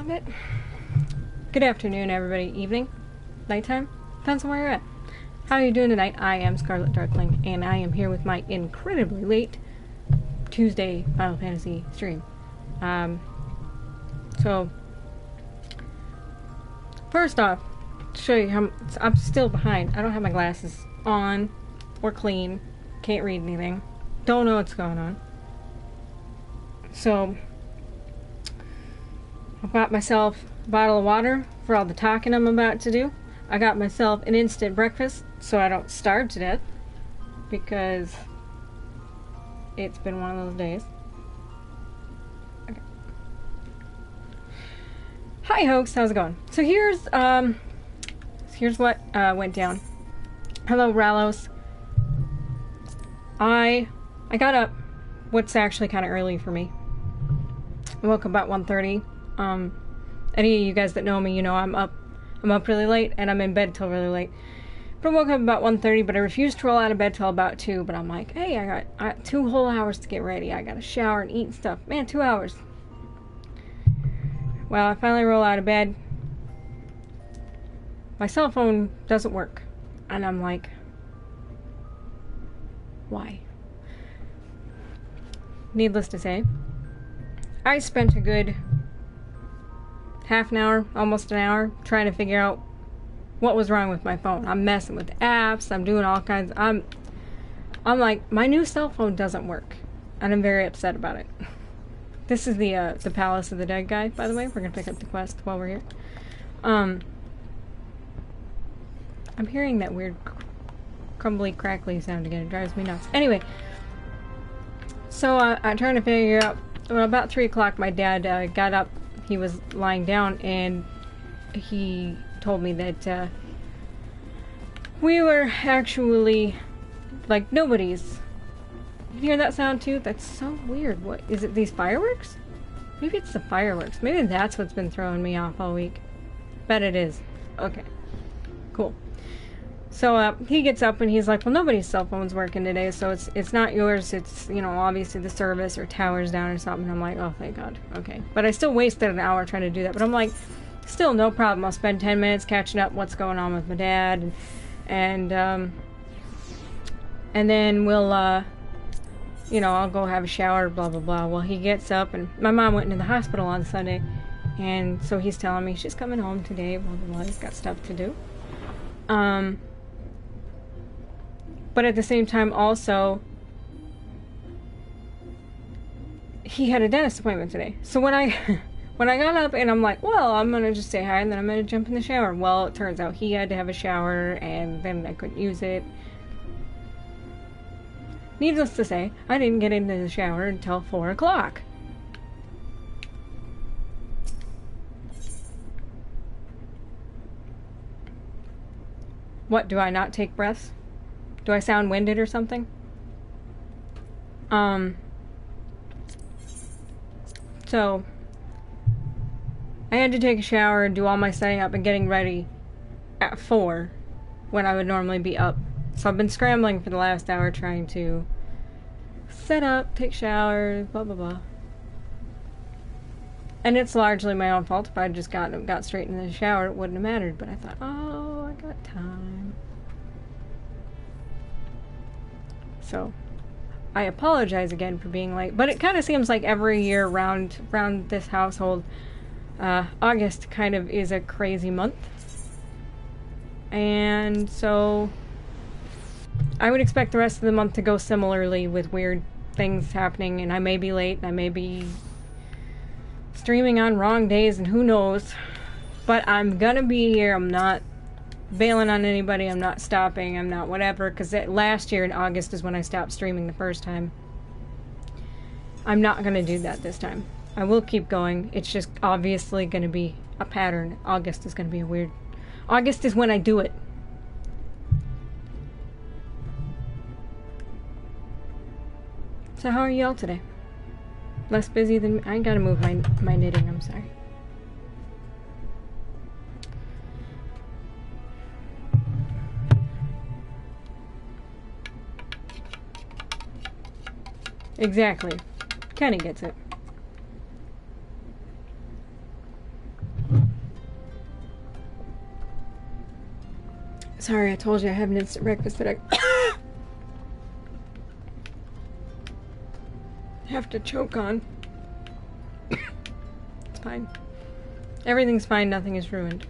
Damn it. Good afternoon, everybody. Evening? Nighttime? Depends on where you're at. How are you doing tonight? I am Scarlet Darkling, and I am here with my incredibly late Tuesday Final Fantasy stream. So, first off, to show you how I'm still behind. I don't have my glasses on or clean. Can't read anything. Don't know what's going on. So, I got myself a bottle of water for all the talking I'm about to do. I got myself an instant breakfast so I don't starve to death, because it's been one of those days. Okay. Hi hoax, how's it going? So here's what went down. Hello Ralos. I got up. What's actually kind of early for me. I woke up about 1:30. Any of you guys that know me, you know I'm up really late, and I'm in bed till really late. But I woke up about 1:30, but I refused to roll out of bed till about 2, but I'm like, hey, I got 2 whole hours to get ready. I gotta shower and eat and stuff. Man, 2 hours. Well, I finally roll out of bed. My cell phone doesn't work. And I'm like, why? Needless to say, I spent a good half an hour, almost an hour, trying to figure out what was wrong with my phone. I'm messing with apps, I'm doing all kinds. I'm like, my new cell phone doesn't work, and I'm very upset about it. This is the Palace of the Dead guy, by the way. We're gonna pick up the quest while we're here. I'm hearing that weird crumbly, crackly sound again. It drives me nuts. Anyway, so I'm trying to figure out. Well, about 3 o'clock, my dad got up. He was lying down, and he told me that we were actually, like, nobody's. You hear that sound too? That's so weird. What is it? These fireworks? Maybe it's the fireworks. Maybe that's what's been throwing me off all week. Bet it is. Okay, cool. So he gets up and he's like, well, nobody's cell phone's working today, so it's not yours. It's, you know, obviously the service or tower's down or something. I'm like, oh, thank God. Okay. But I still wasted an hour trying to do that. But I'm like, still no problem. I'll spend 10 minutes catching up what's going on with my dad. And then we'll, you know, I'll go have a shower, blah, blah, blah. Well, he gets up, and my mom went into the hospital on Sunday. And so he's telling me she's coming home today, blah, blah, blah. He's got stuff to do. But at the same time, also, he had a dentist appointment today. So when I got up and I'm like, well, I'm gonna just say hi and then I'm gonna jump in the shower. Well, it turns out he had to have a shower and then I couldn't use it. Needless to say, I didn't get into the shower until 4 o'clock. What, do I not take breaths? Do I sound winded or something? So, I had to take a shower and do all my setting up and getting ready at 4 when I would normally be up. So I've been scrambling for the last hour trying to set up, take showers, blah, blah, blah. And it's largely my own fault. If I just got straight into the shower, it wouldn't have mattered. But I thought, oh, I got time. So, I apologize again for being late, but it kind of seems like every year around this household, August kind of is a crazy month. And so, I would expect the rest of the month to go similarly with weird things happening, and I may be late, and I may be streaming on wrong days, and who knows. But I'm gonna be here. I'm not bailing on anybody, I'm not stopping, I'm not whatever, because last year in August is when I stopped streaming the first time. I'm not going to do that this time. I will keep going. It's just obviously going to be a pattern. August is going to be a weird... August is when I do it. So how are y'all today? Less busy than... I gotta move my knitting, I'm sorry. Exactly. Kenny gets it. Sorry, I told you I have an instant breakfast, but I have to choke on. It's fine. Everything's fine, nothing is ruined.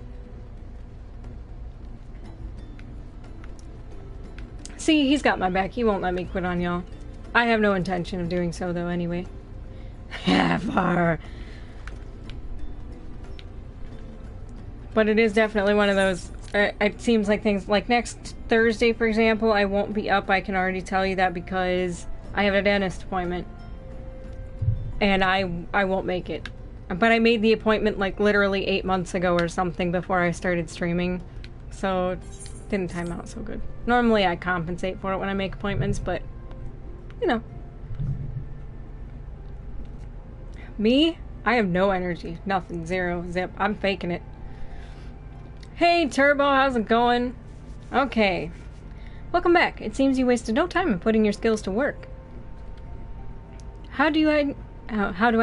See, he's got my back. He won't let me quit on y'all. I have no intention of doing so, though, anyway. Far. But it is definitely one of those... it seems like things... Like next Thursday, for example, I won't be up. I can already tell you that because I have a dentist appointment. And I won't make it. But I made the appointment like literally 8 months ago or something before I started streaming. So it didn't time out so good. Normally I compensate for it when I make appointments, but you know. Me? I have no energy. Nothing. Zero. Zip. I'm faking it. Hey Turbo, how's it going? Okay. Welcome back. It seems you wasted no time in putting your skills to work. How do I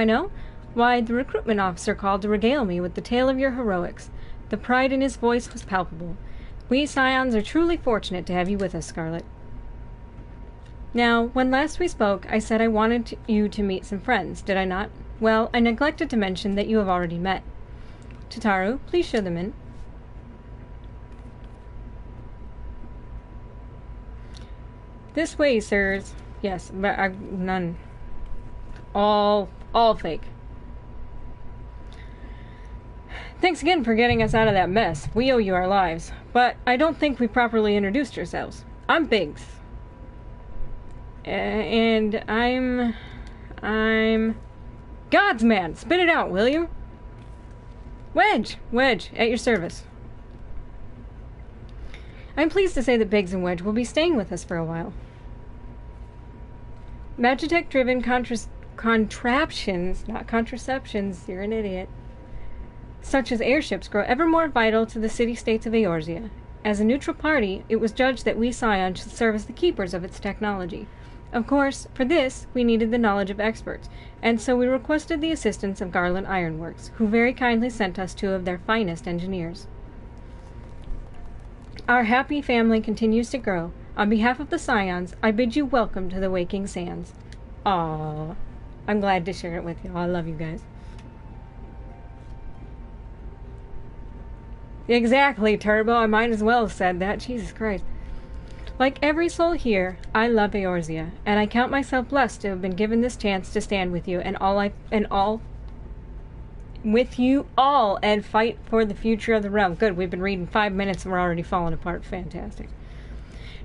know? Why, the recruitment officer called to regale me with the tale of your heroics. The pride in his voice was palpable. We Scions are truly fortunate to have you with us, Scarlet. Now, when last we spoke, I said I wanted you to meet some friends, did I not? Well, I neglected to mention that you have already met. Tataru, please show them in. This way, sirs. Yes, but none. All fake. Thanks again for getting us out of that mess. We owe you our lives. But I don't think we properly introduced ourselves. I'm Biggs. And I'm God's man. Spit it out, will you? Wedge, at your service. I'm pleased to say that Biggs and Wedge will be staying with us for a while. Magitech-driven contraptions, not contraceptions, you're an idiot, such as airships grow ever more vital to the city-states of Eorzea. As a neutral party, it was judged that we Scions should serve as the keepers of its technology. Of course, for this, we needed the knowledge of experts, and so we requested the assistance of Garland Ironworks, who very kindly sent us 2 of their finest engineers. Our happy family continues to grow. On behalf of the Scions, I bid you welcome to the Waking Sands. Aww. I'm glad to share it with you. I love you guys. Exactly, Turbo. I might as well have said that. Jesus Christ. Like every soul here, I love Eorzea, and I count myself blessed to have been given this chance to stand with you and and fight for the future of the realm. Good, we've been reading 5 minutes and we're already falling apart. Fantastic.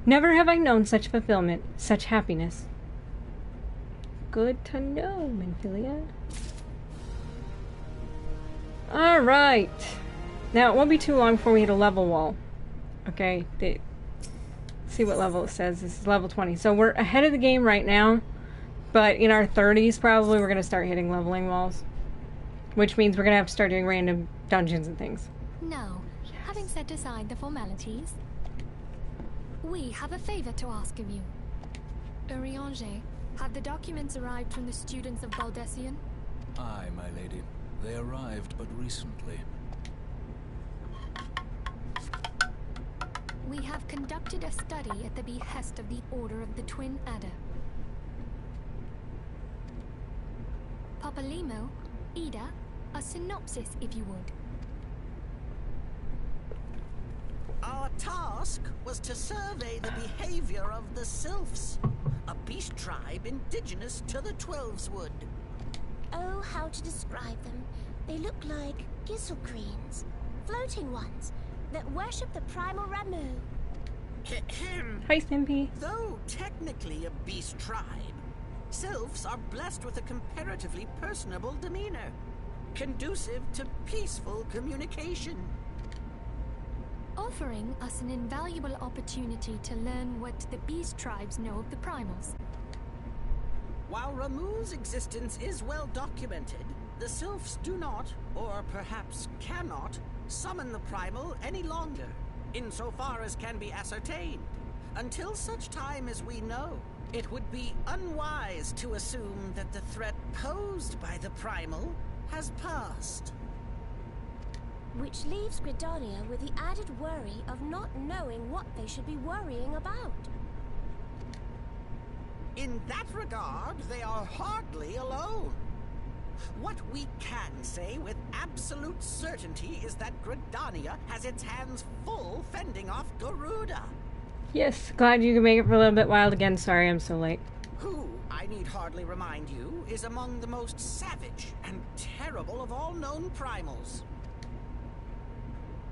Never have I known such fulfillment, such happiness. Good to know, Minfilia. Alright. Now, it won't be too long before we hit a level wall. Okay, see what level it says. This is level 20. So we're ahead of the game right now, but in our 30s probably we're going to start hitting leveling walls. Which means we're going to have to start doing random dungeons and things. Now, yes. Having set aside the formalities, we have a favor to ask of you. Urianger, have the documents arrived from the students of Baldessian? Aye, my lady. They arrived but recently. We have conducted a study at the behest of the Order of the Twin Adder. Papalimo, Ida, a synopsis if you would. Our task was to survey the behavior of the Sylphs, a beast tribe indigenous to the Twelveswood. Oh, how to describe them. They look like gizzle-greens, floating ones, that worship the primal Ramu. Hi, Stimpy. Though technically a beast tribe, Sylphs are blessed with a comparatively personable demeanor, conducive to peaceful communication. Offering us an invaluable opportunity to learn what the beast tribes know of the primals. While Ramu's existence is well documented, the Sylphs do not, or perhaps cannot, summon the primal any longer, insofar as can be ascertained. Until such time as we know, it would be unwise to assume that the threat posed by the primal has passed. which leaves Gridania with the added worry of not knowing what they should be worrying about. In that regard, they are hardly alone. What we can say with absolute certainty is that Gridania has its hands full fending off Garuda. Yes, glad you could make it for a little bit wild again. Sorry I'm so late. Who, I need hardly remind you, is among the most savage and terrible of all known primals.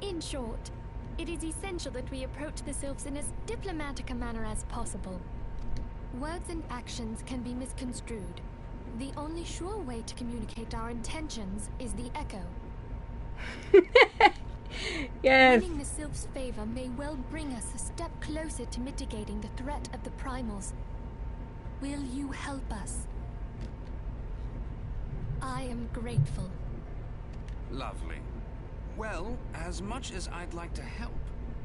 In short, it is essential that we approach the sylphs in as diplomatic a manner as possible. Words and actions can be misconstrued. The only sure way to communicate our intentions is the echo. Yes. Winning the sylphs' favor may well bring us a step closer to mitigating the threat of the primals. Will you help us? I am grateful. Lovely. Well, as much as I'd like to help,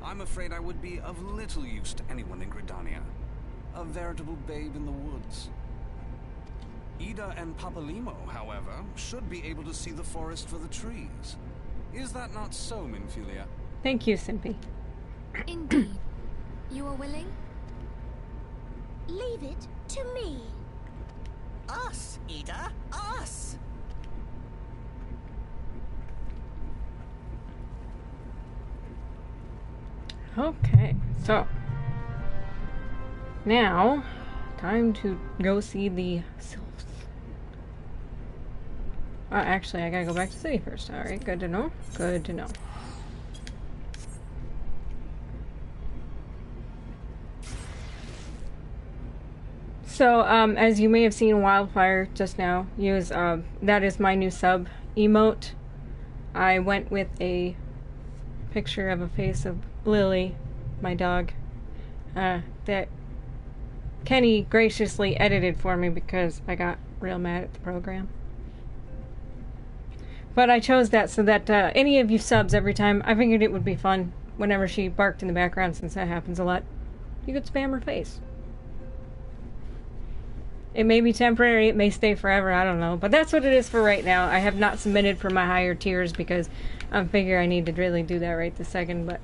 I'm afraid I would be of little use to anyone in Gridania. A veritable babe in the woods. Ida and Papalimo, however, should be able to see the forest for the trees. Is that not so, Minfilia? Thank you, Simpy. Indeed. You are willing? Leave it to me. Us, Ida, us! Okay, so now time to go see the sylphs. Actually, I gotta go back to the city first. Alright, good to know. Good to know. So, as you may have seen Wildfire just now use, that is my new sub emote. I went with a picture of a face of Lily, my dog, that Kenny graciously edited for me because I got real mad at the program. But I chose that so that any of you subs every time, I figured it would be fun whenever she barked in the background, since that happens a lot. You could spam her face. It may be temporary, it may stay forever, I don't know. But that's what it is for right now. I have not submitted for my higher tiers because I figure I need to really do that right this second, but...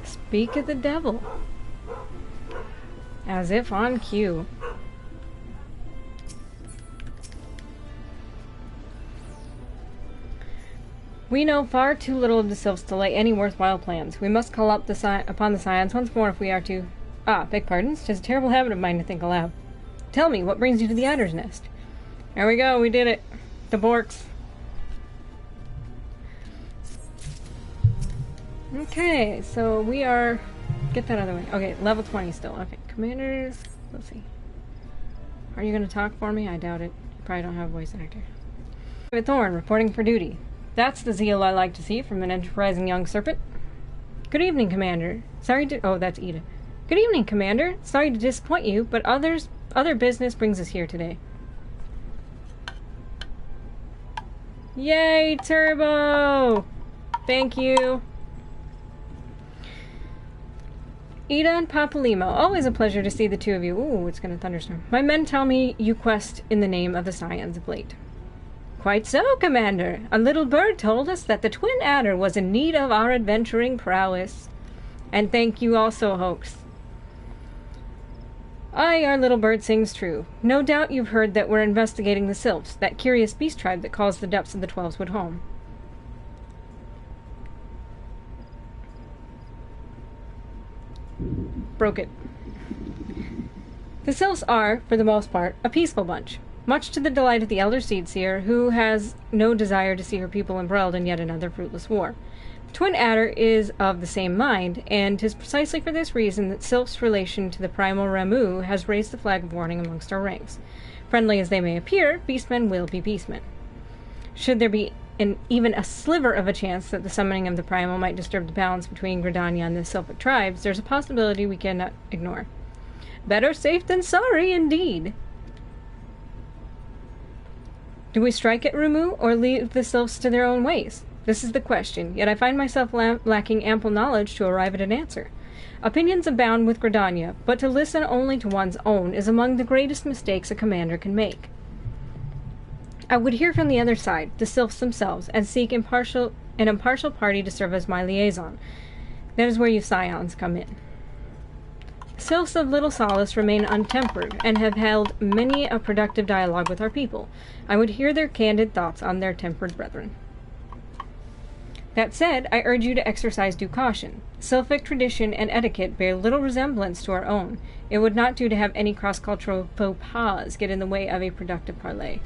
Speak of the devil. As if on cue. We know far too little of the sylphs to lay any worthwhile plans. We must call up upon the scions once more if we are to... beg pardons. 'Tis a terrible habit of mine to think aloud. Tell me, what brings you to the Adder's Nest? There we go, we did it. The Borks. Okay, so we are... Get that out of the way. Okay, level 20 still. Okay, commanders... Let's see. Are you going to talk for me? I doubt it. You probably don't have a voice actor. David Thorne, reporting for duty. That's the zeal I like to see from an enterprising young serpent. Good evening, Commander. Sorry to... Oh, that's Ida. Good evening, Commander. Sorry to disappoint you, but other business brings us here today. Yay, Turbo! Thank you. Ida and Papalimo, always a pleasure to see the two of you. Ooh, it's gonna thunderstorm. My men tell me you quest in the name of the Scions of late. Quite so, Commander. A little bird told us that the Twin Adder was in need of our adventuring prowess. And thank you also, Hoax. Aye, our little bird sings true. No doubt you've heard that we're investigating the Sylphs, that curious beast tribe that calls the depths of the Twelveswood home. Broke it. The Sylphs are, for the most part, a peaceful bunch, much to the delight of the Elder Seedseer, who has no desire to see her people embroiled in yet another fruitless war. The Twin Adder is of the same mind, and 'tis precisely for this reason that Sylph's relation to the primal Ramu has raised the flag of warning amongst our ranks. Friendly as they may appear, beastmen will be beastmen. Should there be even a sliver of a chance that the summoning of the primal might disturb the balance between Gridania and the Sylphic tribes, there's a possibility we cannot ignore. Better safe than sorry, indeed. Do we strike at Ramu, or leave the Sylphs to their own ways? This is the question, yet I find myself lacking ample knowledge to arrive at an answer. Opinions abound with Gridania, but to listen only to one's own is among the greatest mistakes a commander can make. I would hear from the other side, the sylphs themselves, and seek an impartial party to serve as my liaison. That is where you scions come in. Sylphs of Little Solace remain untempered, and have held many a productive dialogue with our people. I would hear their candid thoughts on their tempered brethren. That said, I urge you to exercise due caution. Sylphic tradition and etiquette bear little resemblance to our own. It would not do to have any cross-cultural faux pas get in the way of a productive parley.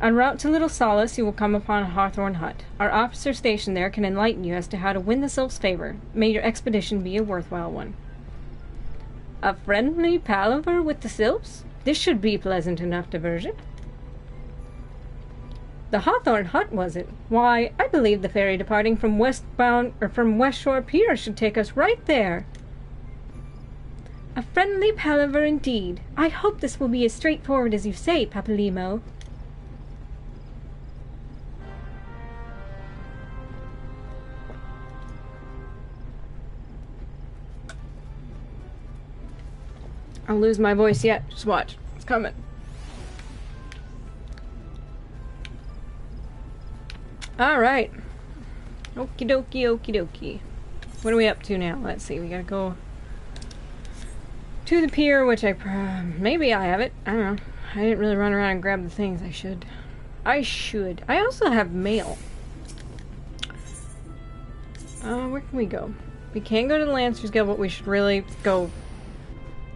En route to Little Solace, you will come upon a Hawthorne hut. Our officer stationed there can enlighten you as to how to win the sylph's favor. May your expedition be a worthwhile one. A friendly palaver with the sylphs? This should be pleasant enough diversion. The Hawthorne hut, was it? Why, I believe the ferry departing from West Shore Pier should take us right there. A friendly palaver indeed. I hope this will be as straightforward as you say, Papalimo. I'll lose my voice yet. Just watch. It's coming. Alright. Okie dokie, okie dokie. What are we up to now? Let's see. We gotta go to the pier, which maybe I have it. I don't know. I didn't really run around and grab the things. I should. I also have mail. Where can we go? We can go to the Lancers Guild, but we should really go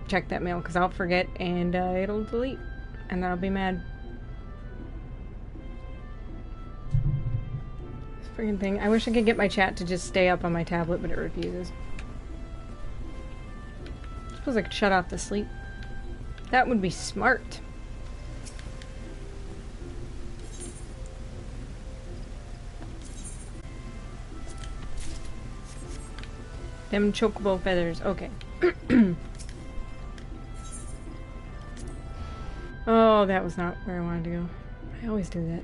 check that mail, because I'll forget, and it'll delete, and then I'll be mad. This freaking thing. I wish I could get my chat to just stay up on my tablet, but it refuses. I suppose I could shut off the sleep. That would be smart. Them chocobo feathers. Okay. Oh, that was not where I wanted to go. I always do that.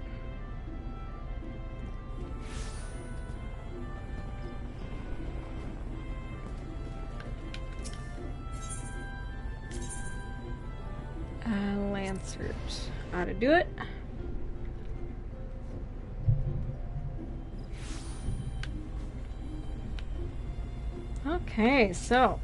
Lancers. How to do it. Okay, so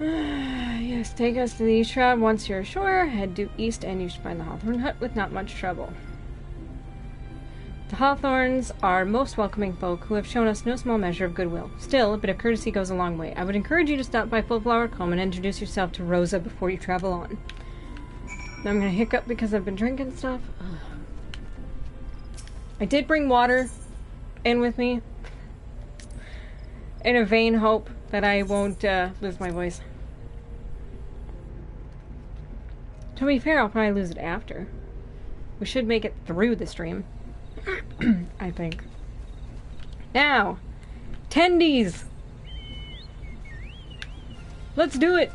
yes, take us to the East Shroud. Once you're ashore, head due east and you should find the Hawthorne hut with not much trouble. The Hawthorns are most welcoming folk who have shown us no small measure of goodwill. Still, a bit of courtesy goes a long way. I would encourage you to stop by Fullflower Combe and introduce yourself to Rosa before you travel on. Now I'm gonna hiccup because I've been drinking stuff. Ugh. I did bring water in with me in a vain hope that I won't lose my voice. To be fair, I'll probably lose it after. We should make it through the stream. I think. Now, tendies! Let's do it!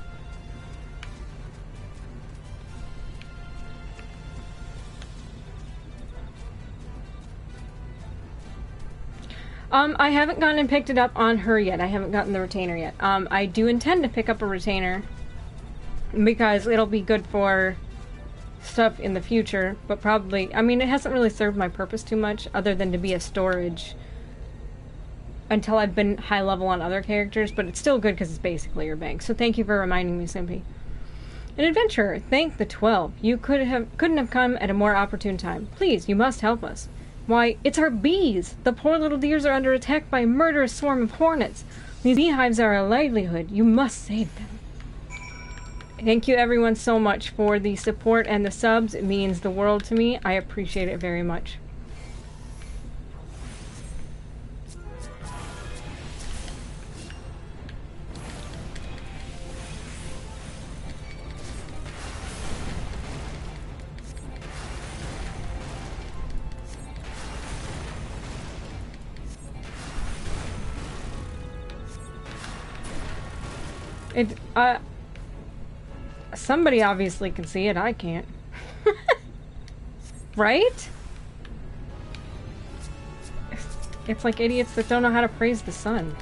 I haven't gone and picked it up on her yet. I haven't gotten the retainer yet. I do intend to pick up a retainer because it'll be good for stuff in the future, but probably, I mean, it hasn't really served my purpose too much other than to be a storage until I've been high level on other characters, but it's still good because it's basically your bank. So thank you for reminding me, Simpy. An adventurer, thank the 12. You couldn't have come at a more opportune time. Please, you must help us. Why, it's our bees! The poor little dears are under attack by a murderous swarm of hornets. These beehives are our livelihood. You must save them. Thank you everyone so much for the support and the subs. It means the world to me. I appreciate it very much. Somebody obviously can see it, I can't. Right? It's like idiots that don't know how to praise the sun.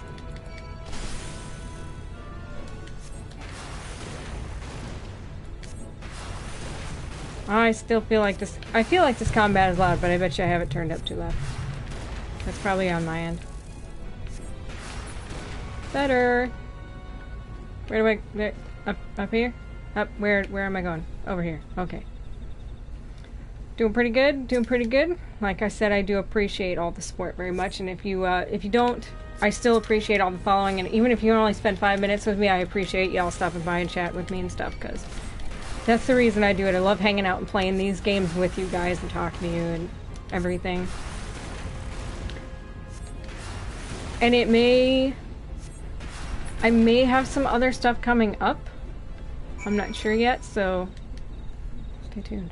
I still feel like this... I feel like this combat is loud, but I bet you I have it turned up too loud. That's probably on my end. Better. Where do I... There, up here? Up, where am I going? Over here. Okay. Doing pretty good. Doing pretty good. Like I said, I do appreciate all the support very much, and if you don't, I still appreciate all the following, and even if you only spend 5 minutes with me, I appreciate y'all stopping by and chat with me and stuff, because that's the reason I do it. I love hanging out and playing these games with you guys and talking to you and everything. And I may have some other stuff coming up. I'm not sure yet, so stay tuned.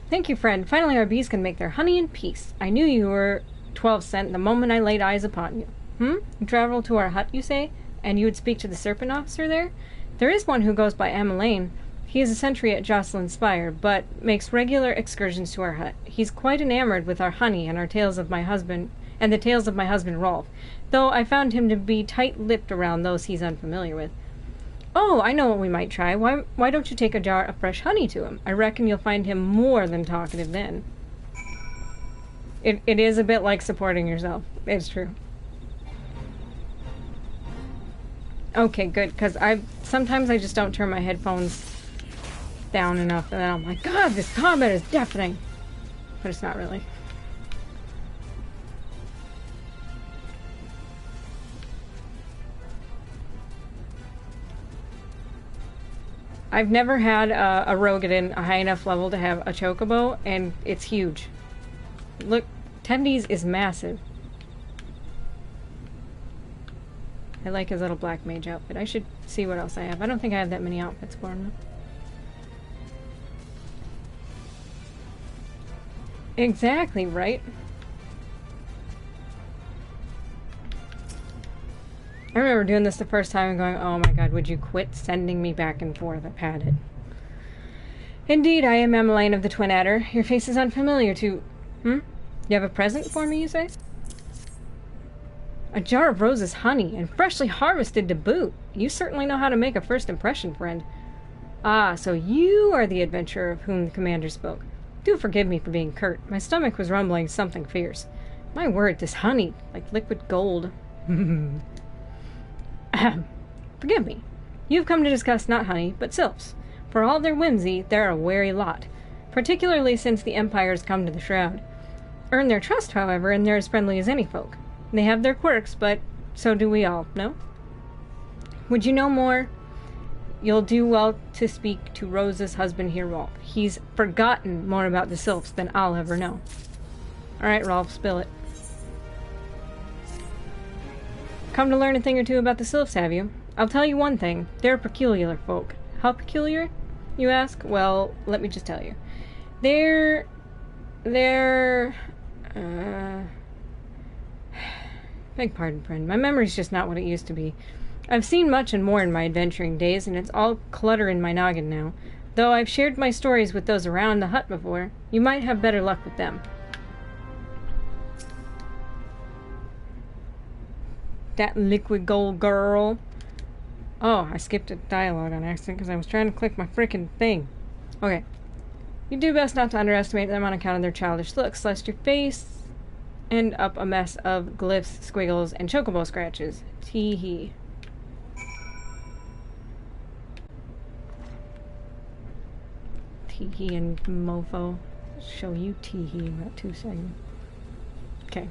Thank you, friend. Finally our bees can make their honey in peace. I knew you were 12 cent the moment I laid eyes upon you. You travel to our hut, you say? And you would speak to the serpent officer there? There is one who goes by Ameline. He is a sentry at Jocelyn's Spire, but makes regular excursions to our hut. He's quite enamored with our honey and our tales of my husband, and the tales of my husband Rolf, though I found him to be tight-lipped around those he's unfamiliar with. Oh, I know what we might try. Why don't you take a jar of fresh honey to him? I reckon you'll find him more than talkative then. It is a bit like supporting yourself. It's true. Okay, good, because sometimes I just don't turn my headphones down enough, and then I'm like, God, this combat is deafening. But it's not really. I've never had a rogue at a high enough level to have a chocobo, and it's huge. Look, Tendies is massive. I like his little black mage outfit. I should see what else I have. I don't think I have that many outfits for him. Exactly, right? I remember doing this the first time and going, oh my god, would you quit sending me back and forth? I've had it. Indeed, I am Emmeline of the Twin Adder. Your face is unfamiliar to... You have a present for me, you say? A jar of Rose's honey, and freshly harvested to boot. You certainly know how to make a first impression, friend. Ah, so you are the adventurer of whom the commander spoke. Do forgive me for being curt. My stomach was rumbling something fierce. My word, this honey, like liquid gold. Forgive me. You've come to discuss not honey, but sylphs. For all their whimsy, they're a wary lot, particularly since the Empire's come to the Shroud. Earn their trust, however, and they're as friendly as any folk. They have their quirks, but so do we all, no? Would you know more? You'll do well to speak to Rose's husband here, Rolf. He's forgotten more about the sylphs than I'll ever know. Alright, Rolf, spill it. Come to learn a thing or two about the sylphs, have you? I'll tell you one thing. They're peculiar folk. How peculiar, you ask? Well, let me just tell you. They're... Beg pardon, friend. My memory's just not what it used to be. I've seen much and more in my adventuring days, and it's all clutter in my noggin now. Though I've shared my stories with those around the hut before, you might have better luck with them. That liquid gold girl. Oh, I skipped a dialogue on accident because I was trying to click my frickin' thing. Okay. You do best not to underestimate them on account of their childish looks, lest your face end up a mess of glyphs, squiggles, and chocobo scratches. Tee-hee. Tee-hee and mofo. Show you tee-hee in about 2 seconds. Okay.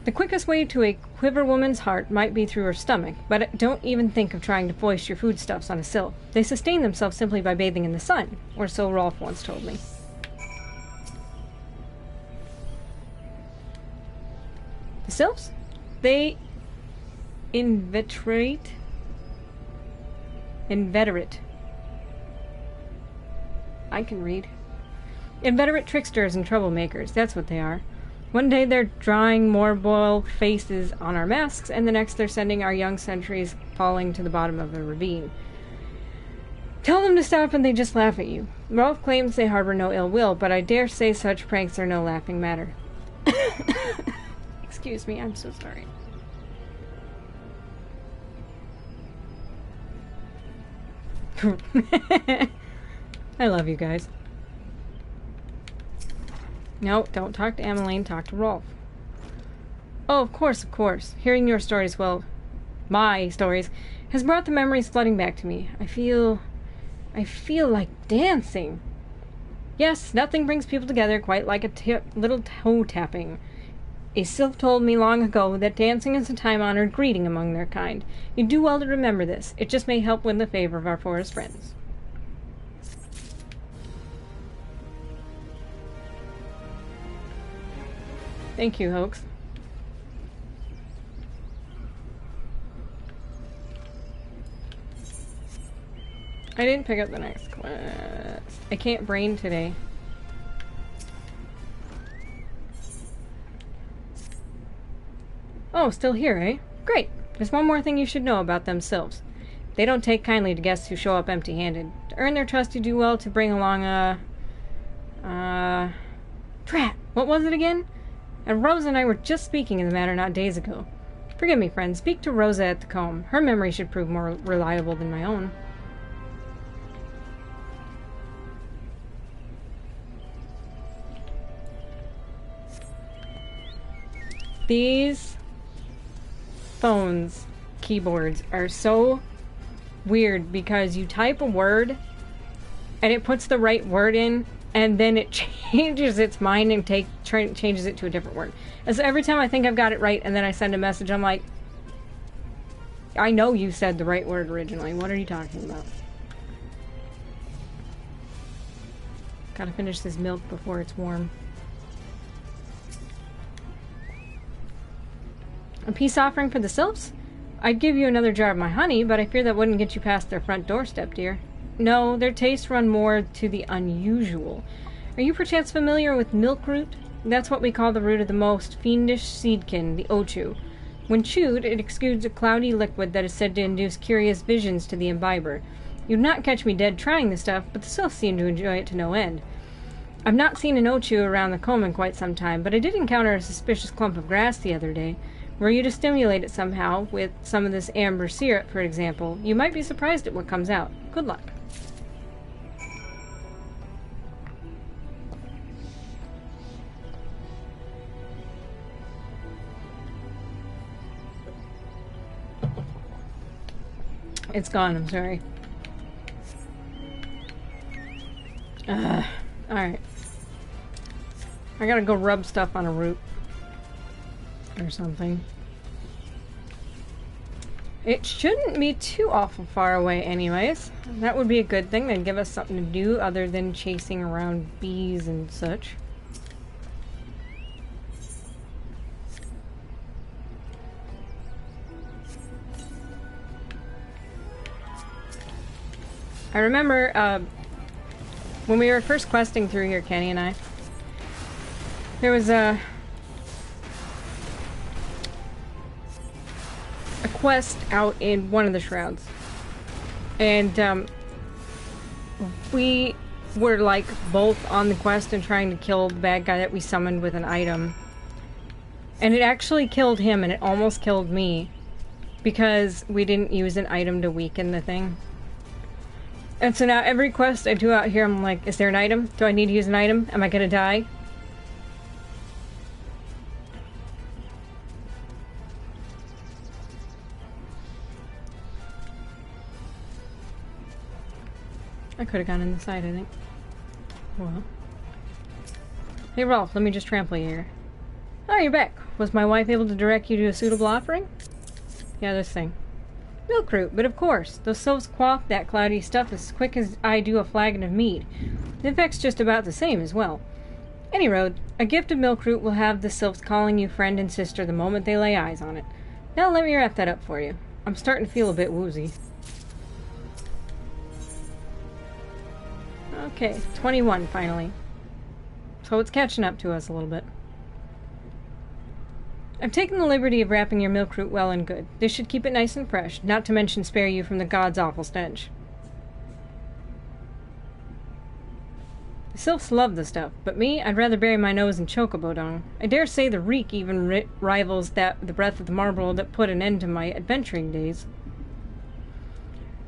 The quickest way to a quiver woman's heart might be through her stomach, but don't even think of trying to foist your foodstuffs on a sylph. They sustain themselves simply by bathing in the sun, or so Rolf once told me. The sylphs? They inveterate. I can read. Inveterate tricksters and troublemakers, that's what they are. One day they're drawing more boiled faces on our masks, and the next they're sending our young sentries falling to the bottom of a ravine. Tell them to stop and they just laugh at you. Rolf claims they harbor no ill will, but I dare say such pranks are no laughing matter. Excuse me, I'm so sorry. I love you guys. No, don't talk to Emmeline, talk to Rolf. Oh, of course, of course. Hearing your stories, well, my stories, has brought the memories flooding back to me. I feel like dancing. Yes, nothing brings people together quite like a little toe tapping. A sylph told me long ago that dancing is a time-honored greeting among their kind. You do well to remember this. It just may help win the favor of our forest friends. Thank you, Hoax. I didn't pick up the next quest. I can't brain today. Oh, still here, eh? Great. There's one more thing you should know about them sylphs. They don't take kindly to guests who show up empty-handed. To earn their trust, you do well to bring along a... Drat! What was it again? And Rosa and I were just speaking of the matter not days ago. Forgive me, friend. Speak to Rosa at the comb. Her memory should prove more reliable than my own. These phones keyboards are so weird because you type a word and it puts the right word in and then it changes its mind and changes it to a different word. And so every time I think I've got it right and then I send a message, I'm like, I know you said the right word originally. What are you talking about? Gotta finish this milk before it's warm. A peace offering for the sylphs? I'd give you another jar of my honey, but I fear that wouldn't get you past their front doorstep, dear. No, their tastes run more to the unusual. Are you perchance familiar with milk root? That's what we call the root of the most fiendish seedkin, the ochu. When chewed, it exudes a cloudy liquid that is said to induce curious visions to the imbiber. You'd not catch me dead trying the stuff, but the sylphs seem to enjoy it to no end. I've not seen an ochu around the comb in quite some time, but I did encounter a suspicious clump of grass the other day. Were you to stimulate it somehow, with some of this amber syrup, for example, you might be surprised at what comes out. Good luck. It's gone, I'm sorry. Alright. I gotta go rub stuff on a root. Or something. It shouldn't be too awful far away anyways. That would be a good thing. That'd give us something to do other than chasing around bees and such. I remember when we were first questing through here, Kenny and I, there was a quest out in one of the shrouds, and we were like both on the quest and trying to kill the bad guy that we summoned with an item, and it actually killed him and it almost killed me because we didn't use an item to weaken the thing. And so now every quest I do out here, I'm like, is there an item? Do I need to use an item? Am I gonna die? I could have gone in the side, I think. Well. Hey, Rolf, let me just trample you here. Oh, you're back. Was my wife able to direct you to a suitable offering? Yeah, this thing. Milk root, but of course. Those sylphs quaff that cloudy stuff as quick as I do a flagon of mead. The effect's just about the same as well. Any road, a gift of milk root will have the sylphs calling you friend and sister the moment they lay eyes on it. Now let me wrap that up for you. I'm starting to feel a bit woozy. Okay, 21 finally. So it's catching up to us a little bit. I've taken the liberty of wrapping your milk root well and good. This should keep it nice and fresh, not to mention spare you from the god's awful stench. The sylphs love the stuff, but me, I'd rather bury my nose in chocobo dung. I dare say the reek even rivals the breath of the marble that put an end to my adventuring days.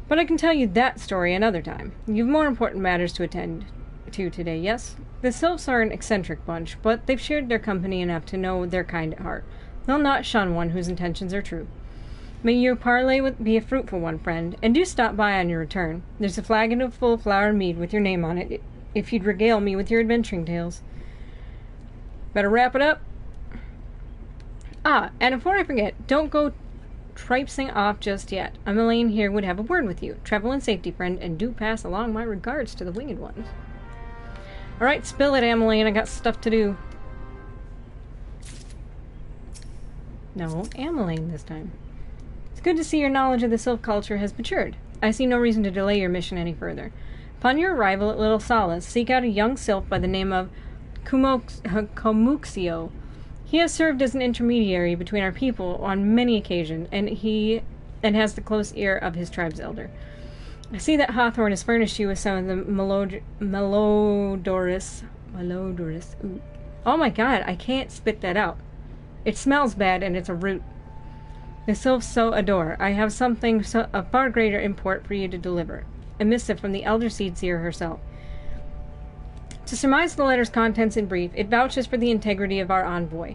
But I can tell you that story another time. You've more important matters to attend to today, yes? The sylphs are an eccentric bunch, but they've shared their company enough to know they're kind at heart. They'll not shun one whose intentions are true. May your parley be a fruitful one, friend, and do stop by on your return. There's a flagon of full flower mead with your name on it, if you'd regale me with your adventuring tales. Better wrap it up. Ah, and before I forget, don't go tripsing off just yet. Emmeline here would have a word with you. Travel in safety, friend, and do pass along my regards to the winged ones. Alright, spill it, Emmeline. I got stuff to do. No, Emmeline this time. It's good to see your knowledge of the sylph culture has matured. I see no reason to delay your mission any further. Upon your arrival at Little Solace, seek out a young sylph by the name of Komuxio. He has served as an intermediary between our people on many occasions, and has the close ear of his tribe's elder. I see that Hawthorne has furnished you with some of the Melodorus. Ooh. Oh my god, I can't spit that out. It smells bad, and it's a root. The sylphs so adore. I have something of far greater import for you to deliver. A missive from the elder seed seer herself. To surmise the letter's contents in brief, it vouches for the integrity of our envoy.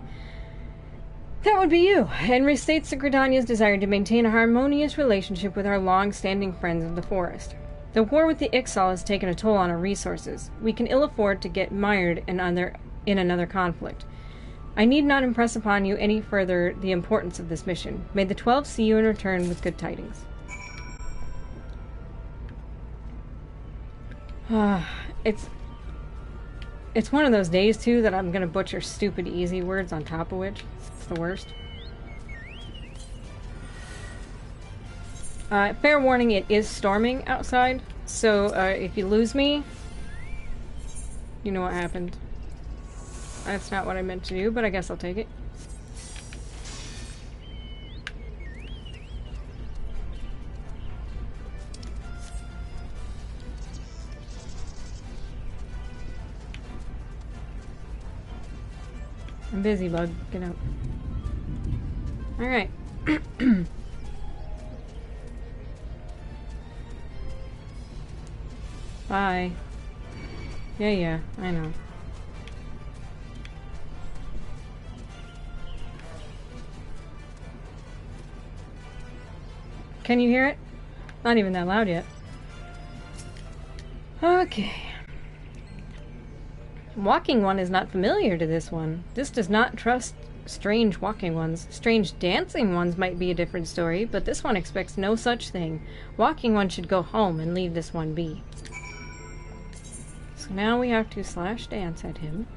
That would be you, and restates the Gridania's desire to maintain a harmonious relationship with our long-standing friends of the forest. The war with the Ixal has taken a toll on our resources. We can ill afford to get mired in another conflict. I need not impress upon you any further the importance of this mission. May the 12 see you in return with good tidings. It's one of those days, too, that I'm going to butcher stupid easy words on top of which. It's the worst. Fair warning, it is storming outside, so if you lose me, you know what happened. That's not what I meant to do, but I guess I'll take it. I'm busy, bug. Get out. Alright. Bye. Yeah, I know. Can you hear it? Not even that loud yet. Okay. Walking One is not familiar to this one. This does not trust strange walking ones. Strange dancing ones might be a different story, but this one expects no such thing. Walking One should go home and leave this one be. So now we have to slash dance at him.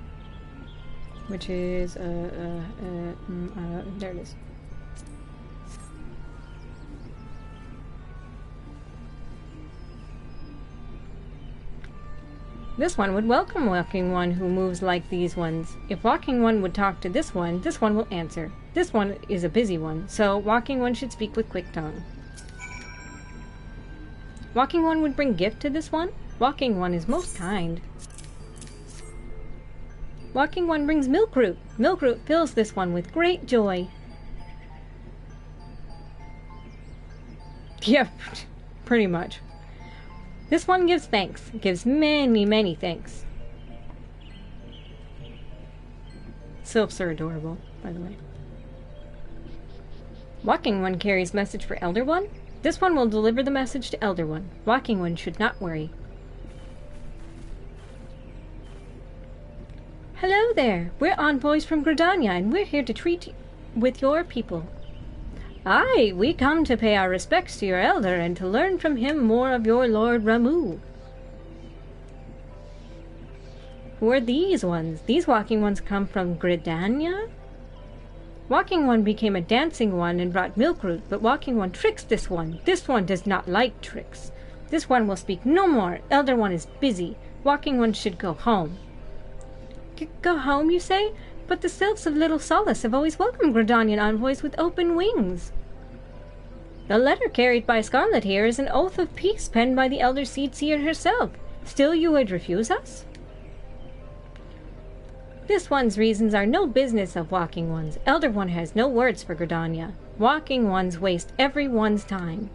Which is, there it is. This one would welcome Walking One who moves like these ones. If Walking One would talk to this one will answer. This one is a busy one, so Walking One should speak with quick tongue. Walking One would bring gift to this one. Walking One is most kind. Walking One brings milk root. Milk root fills this one with great joy. Yeah, pretty much. This one gives thanks. Gives many, many thanks. Sylphs are adorable, by the way. Walking One carries message for Elder One. This one will deliver the message to Elder One. Walking One should not worry. Hello there. We're envoys from Gridania, and we're here to treat with your people. Aye, we come to pay our respects to your elder and to learn from him more of your Lord Ramu. Who are these ones? These Walking Ones come from Gridania? Walking One became a dancing one and brought milk root, but Walking One tricks this one. This one does not like tricks. This one will speak no more. Elder One is busy. Walking One should go home. Go home, you say? But the sylphs of Little Solace have always welcomed Gridanian envoys with open wings. The letter carried by Scarlet here is an oath of peace penned by the Elder Seed Seer herself. Still you would refuse us? This one's reasons are no business of Walking One's. Elder One has no words for Gridania. Walking Ones waste everyone's time.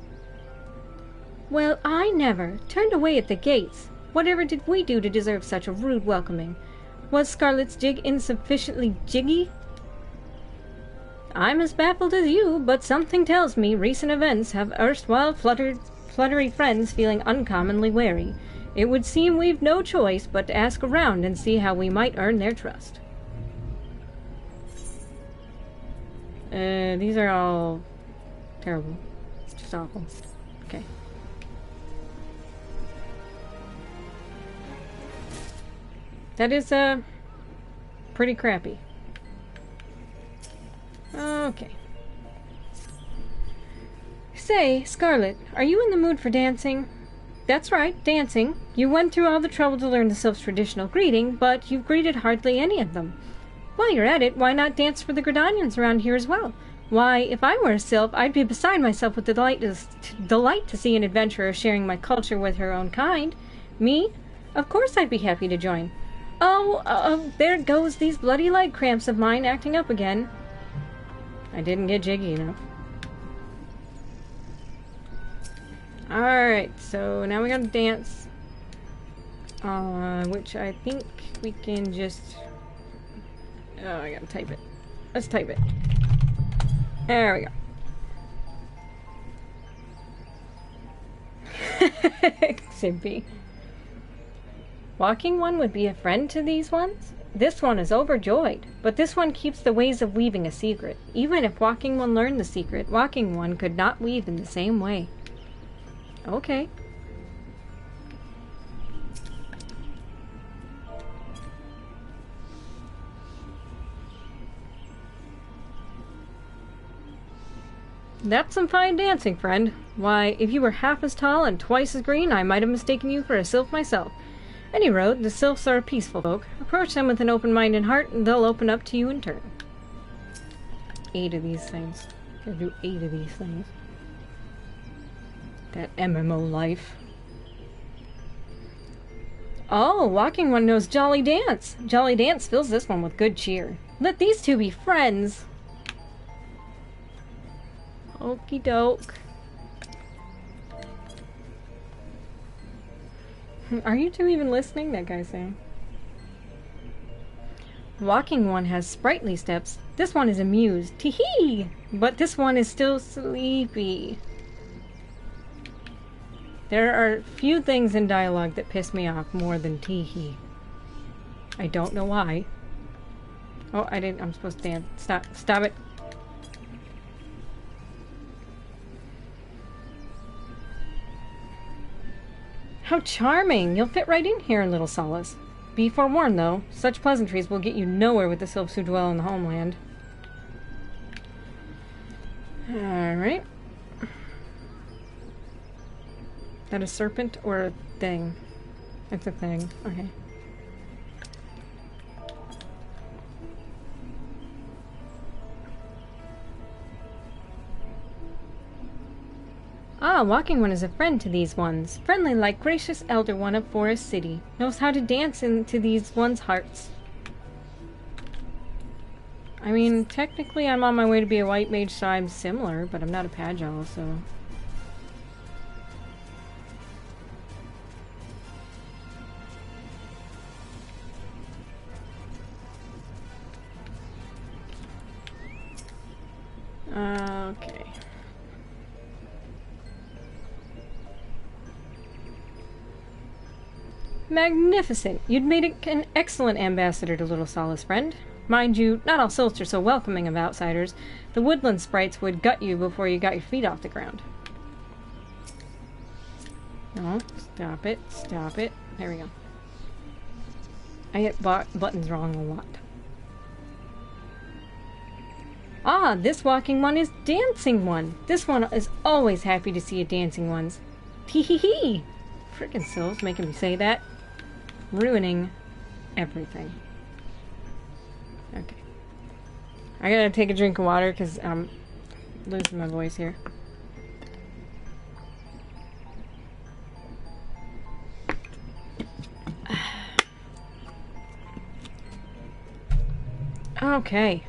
Well, I never. Turned away at the gates. Whatever did we do to deserve such a rude welcoming? Was Scarlet's jig insufficiently jiggy? I'm as baffled as you, but something tells me recent events have erstwhile fluttery friends feeling uncommonly wary. It would seem we've no choice but to ask around and see how we might earn their trust. These are all terrible. It's just awful. Okay. That is, pretty crappy. Okay. Say, Scarlet, are you in the mood for dancing? That's right, dancing. You went through all the trouble to learn the Sylph's traditional greeting, but you've greeted hardly any of them. While you're at it, why not dance for the Gridanians around here as well? Why, if I were a Sylph, I'd be beside myself with delight to see an adventurer sharing my culture with her own kind. Me? Of course I'd be happy to join. Oh, there goes these bloody leg cramps of mine acting up again. I didn't get jiggy enough. Alright, so now we gotta dance. Which I think we can just... Oh, I gotta type it. Let's type it. There we go. Simpy. Walking One would be a friend to these ones? This one is overjoyed, but this one keeps the ways of weaving a secret. Even if Walking One learned the secret, Walking One could not weave in the same way. Okay. That's some fine dancing, friend. Why, if you were half as tall and twice as green, I might have mistaken you for a sylph myself. Any road, the sylphs are peaceful folk. Approach them with an open mind and heart, and they'll open up to you in turn. 8 of these things. Gotta do 8 of these things. That MMO life. Oh, Walking One knows Jolly Dance. Jolly Dance fills this one with good cheer. Let these two be friends. Okie doke. Are you two even listening? That guy's saying. Walking One has sprightly steps. This one is amused. Tee-hee! But this one is still sleepy. There are few things in dialogue that piss me off more than tee-hee. I don't know why. Oh, I didn't. I'm supposed to dance. Stop. Stop it. How charming! You'll fit right in here, little Solace. Be forewarned, though. Such pleasantries will get you nowhere with the sylphs who dwell in the homeland. Alright. That a serpent or a thing? It's a thing. Okay. Ah, Walking One is a friend to these ones. Friendly like gracious Elder One of Forest City. Knows how to dance into these ones' hearts. I mean, technically I'm on my way to be a white mage, so I'm similar, but I'm not a Pagel, so... Okay. Magnificent! You'd made an excellent ambassador to Little Solace, friend. Mind you, not all sylphs are so welcoming of outsiders. The woodland sprites would gut you before you got your feet off the ground. No, stop it, stop it. There we go. I hit buttons wrong a lot. Ah, this Walking One is Dancing One. This one is always happy to see a dancing ones. Tee-hee-hee! Frickin' sylphs making me say that. Ruining everything. Okay. I gotta take a drink of water because I'm losing my voice here. Okay.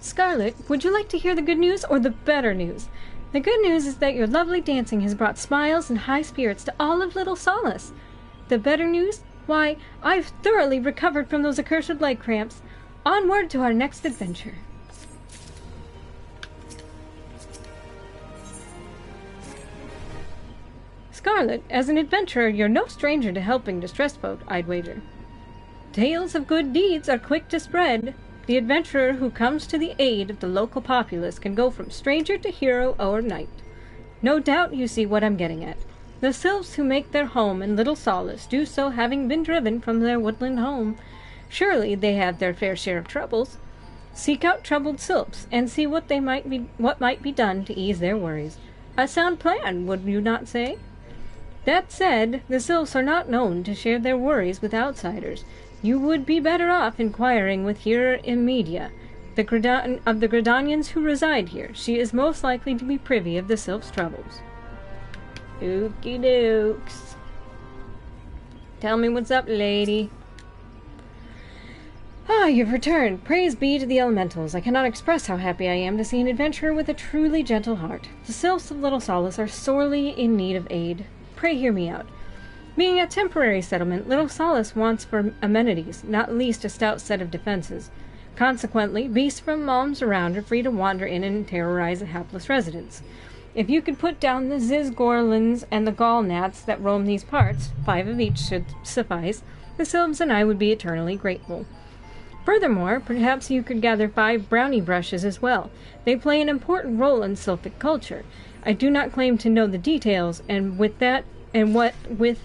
Scarlet, would you like to hear the good news or the better news? The good news is that your lovely dancing has brought smiles and high spirits to all of Little Solace. The better news? Why, I've thoroughly recovered from those accursed leg cramps. Onward to our next adventure. Scarlet, as an adventurer, you're no stranger to helping distressed folk, I'd wager. Tales of good deeds are quick to spread. The adventurer who comes to the aid of the local populace can go from stranger to hero overnight. No doubt you see what I'm getting at. The sylphs who make their home in Little Solace do so having been driven from their woodland home. Surely they have their fair share of troubles. Seek out troubled sylphs and see what might be done to ease their worries. A sound plan, would you not say? That said, the sylphs are not known to share their worries with outsiders. You would be better off inquiring with Hera Imedia, of the Gridanians who reside here. She is most likely to be privy of the sylphs' troubles. Okie dokes. Tell me what's up, lady. Ah, you've returned. Praise be to the elementals. I cannot express how happy I am to see an adventurer with a truly gentle heart. The sylphs of Little Solace are sorely in need of aid. Pray hear me out. Being a temporary settlement, Little Solace wants for amenities, not least a stout set of defenses. Consequently, beasts from moms around are free to wander in and terrorize the hapless residents. If you could put down the Zizgorlins and the Gallnats that roam these parts, 5 of each should suffice, the sylphs and I would be eternally grateful. Furthermore, perhaps you could gather 5 brownie brushes as well. They play an important role in sylphic culture. I do not claim to know the details, and with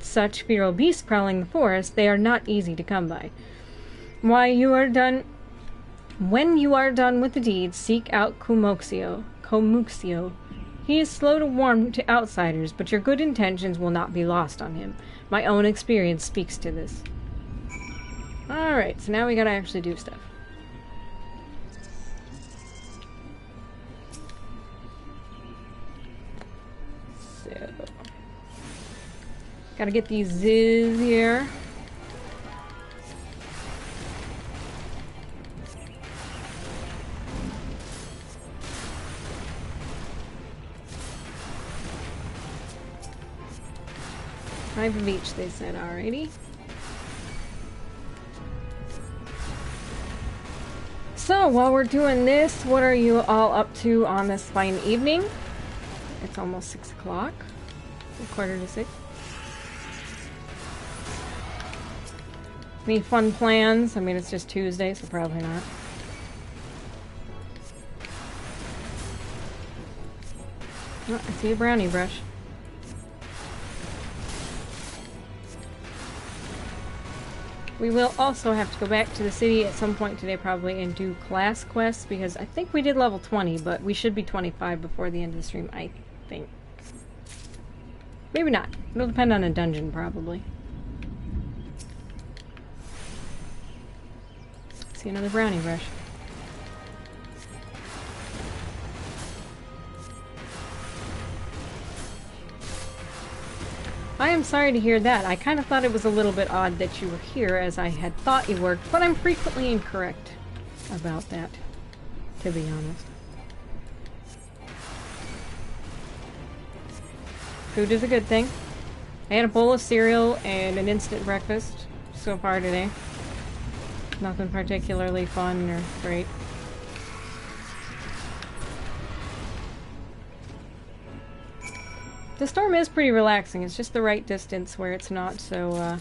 such feral beasts prowling the forest, they are not easy to come by. When you are done with the deeds, seek out Comuxio. He is slow to warm to outsiders, but your good intentions will not be lost on him. My own experience speaks to this. Alright, so now we gotta actually do stuff. So, gotta get these Ziz here. Five of each, they said, alrighty. So, while we're doing this, what are you all up to on this fine evening? It's almost 6 o'clock. 5:45. Any fun plans? I mean, it's just Tuesday, so probably not. Oh, I see a brownie brush. We will also have to go back to the city at some point today probably and do class quests, because I think we did level 20, but we should be 25 before the end of the stream, I think. Maybe not. It'll depend on a dungeon, probably. See another brownie brush. I am sorry to hear that. I kind of thought it was a little bit odd that you were here, as I had thought you were, but I'm frequently incorrect about that, to be honest. Food is a good thing. I had a bowl of cereal and an instant breakfast so far today. Nothing particularly fun or great. The storm is pretty relaxing. It's just the right distance where it's not so,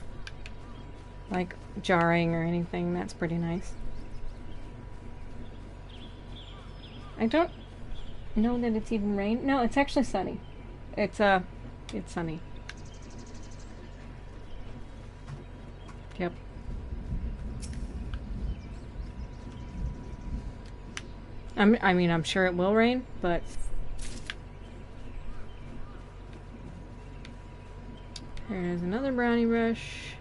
like, jarring or anything. That's pretty nice. I don't know that it's even rain. No, it's actually sunny. It's sunny. Yep. I mean, I'm sure it will rain, but... There's another brownie brush.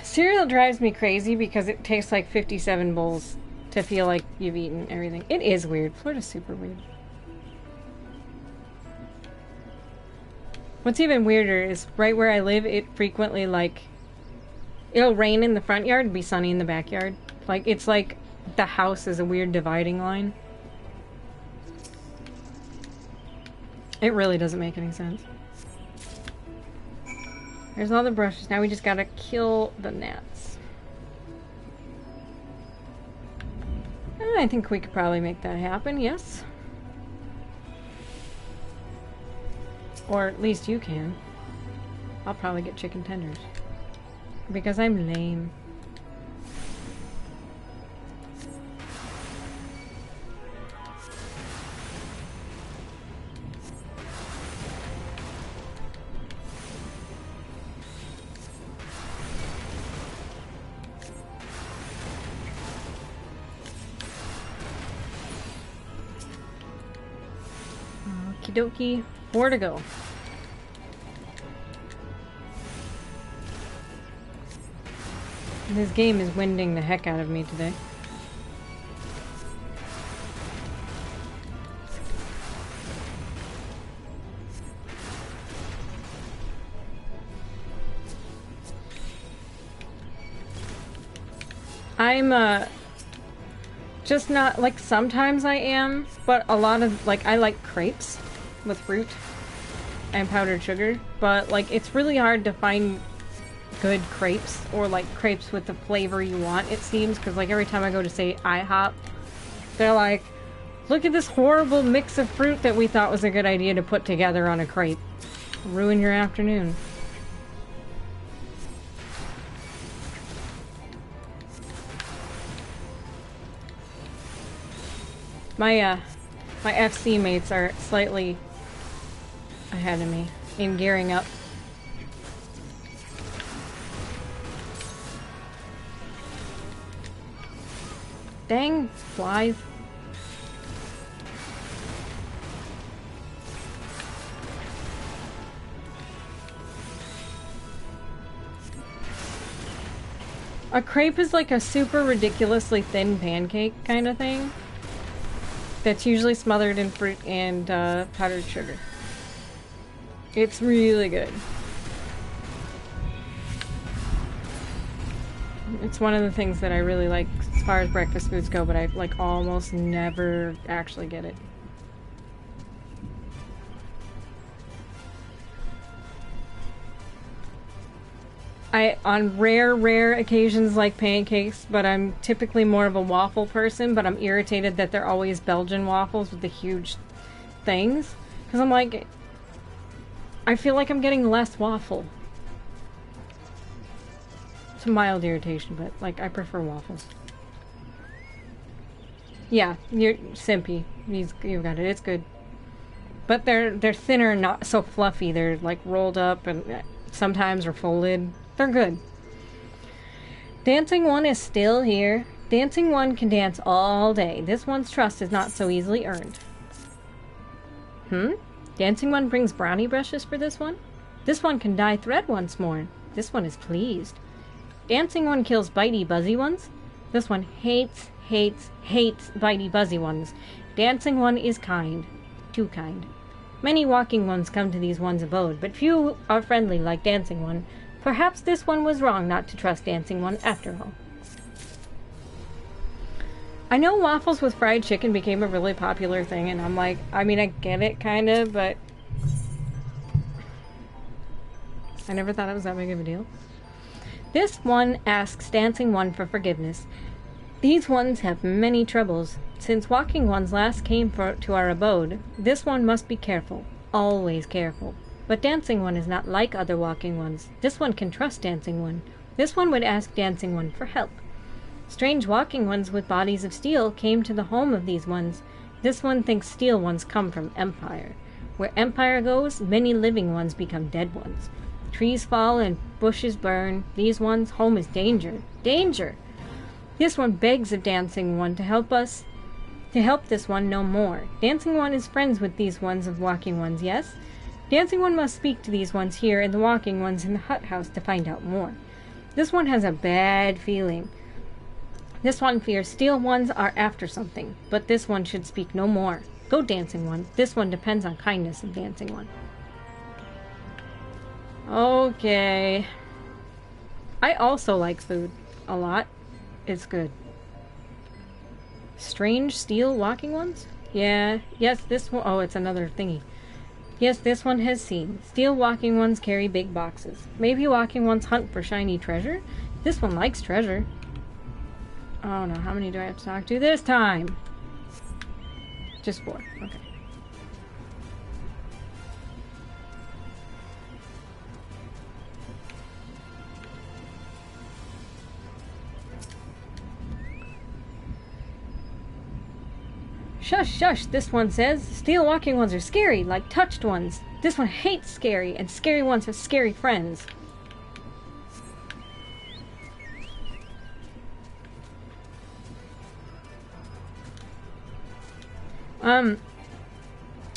Cereal drives me crazy because it takes like 57 bowls to feel like you've eaten everything. It is weird. Florida's super weird. What's even weirder is right where I live, it frequently, like, it'll rain in the front yard and be sunny in the backyard. Like, it's like the house is a weird dividing line. It really doesn't make any sense. There's all the brushes. Now we just gotta kill the gnats. I think we could probably make that happen, yes. Or at least you can. I'll probably get chicken tenders. Because I'm lame. Okie dokie. 4 to go. This game is winding the heck out of me today. I'm just not, like, sometimes I am, but a lot of, like, I like crepes with fruit and powdered sugar, but, like, it's really hard to find good crepes, or, like, crepes with the flavor you want, it seems, because, like, every time I go to, say, IHOP, they're like, look at this horrible mix of fruit that we thought was a good idea to put together on a crepe. Ruin your afternoon. My FC mates are slightly ahead of me in gearing up. Dang flies. A crepe is like a super ridiculously thin pancake kind of thing. That's usually smothered in fruit and powdered sugar. It's really good. It's one of the things that I really like as far as breakfast foods go, but I like almost never actually get it. I, on rare occasions, like pancakes, but I'm typically more of a waffle person, but I'm irritated that they're always Belgian waffles with the huge things. Because I'm like, I feel like I'm getting less waffle. It's a mild irritation, but, like, I prefer waffles. Yeah, you're simpy. You've got it. It's good. But they're thinner, not so fluffy. They're, like, rolled up and sometimes are folded. They're good. Dancing One is still here. Dancing One can dance all day. This one's trust is not so easily earned. Dancing One brings brownie brushes for this one? This one can dye thread once more. This one is pleased. Dancing One kills bitey buzzy ones. This one hates bitey buzzy ones. Dancing One is kind. Too kind. Many walking ones come to these ones' abode, but few are friendly like Dancing One. Perhaps this one was wrong not to trust Dancing One after all. I know waffles with fried chicken became a really popular thing, and I'm like, I mean, I get it, kind of, but I never thought it was that big of a deal. This one asks Dancing One for forgiveness. These ones have many troubles. Since walking ones last came to our abode, this one must be careful, always careful. But Dancing One is not like other walking ones. This one can trust Dancing One. This one would ask Dancing One for help. Strange walking ones with bodies of steel came to the home of these ones. This one thinks steel ones come from Empire. Where Empire goes, many living ones become dead ones. Trees fall and bushes burn. These ones' home is danger. Danger! This one begs of Dancing One to help this one no more. Dancing One is friends with these ones of walking ones, yes? Dancing One must speak to these ones here and the walking ones in the hut house to find out more. This one has a bad feeling. This one fears steel ones are after something, but this one should speak no more. Go, dancing one. This one depends on kindness of dancing one. Okay. I also like food a lot. It's good. Strange steel walking ones? Yeah. Yes, this one. Oh, it's another thingy. Yes, this one has seen. Steel walking ones carry big boxes. Maybe walking ones hunt for shiny treasure? This one likes treasure. Oh no, how many do I have to talk to this time? Just 4. Okay. Shush, shush, this one says. Steel walking ones are scary, like touched ones. This one hates scary, and scary ones have scary friends.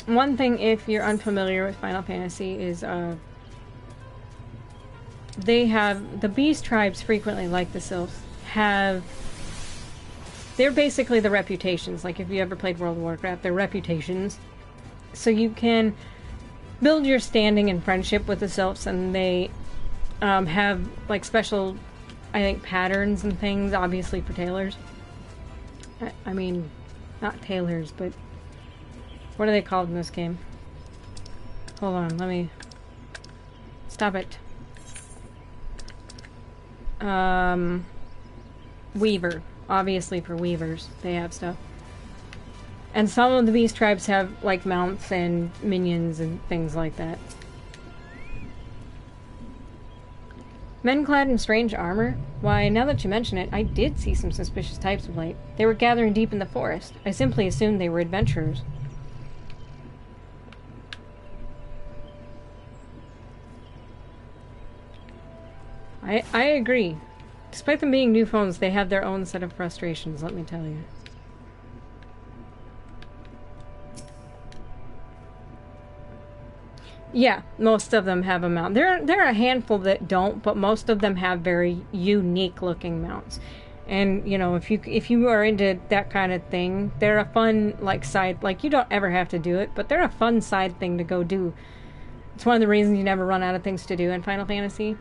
One thing, if you're unfamiliar with Final Fantasy, is, they have, the beast tribes frequently, like the Sylphs, have, they're basically the reputations. Like, if you ever played World of Warcraft, they're reputations. So you can build your standing and friendship with the Sylphs, and they, have, like, special, I think, patterns and things, obviously for tailors. I mean, not tailors, but what are they called in this game? Hold on, let me... Stop it. Weaver. Obviously for weavers, they have stuff. And some of the beast tribes have, like, mounts and minions and things like that. Men clad in strange armor? Why, now that you mention it, I did see some suspicious types of late. They were gathering deep in the forest. I simply assumed they were adventurers. I agree. Despite them being new phones, they have their own set of frustrations, let me tell you. Yeah, most of them have a mount. There are a handful that don't, but most of them have very unique looking mounts. And, you know, if you are into that kind of thing, they're a fun, like, side, like, you don't ever have to do it, but they're a fun side thing to go do. It's one of the reasons you never run out of things to do in Final Fantasy.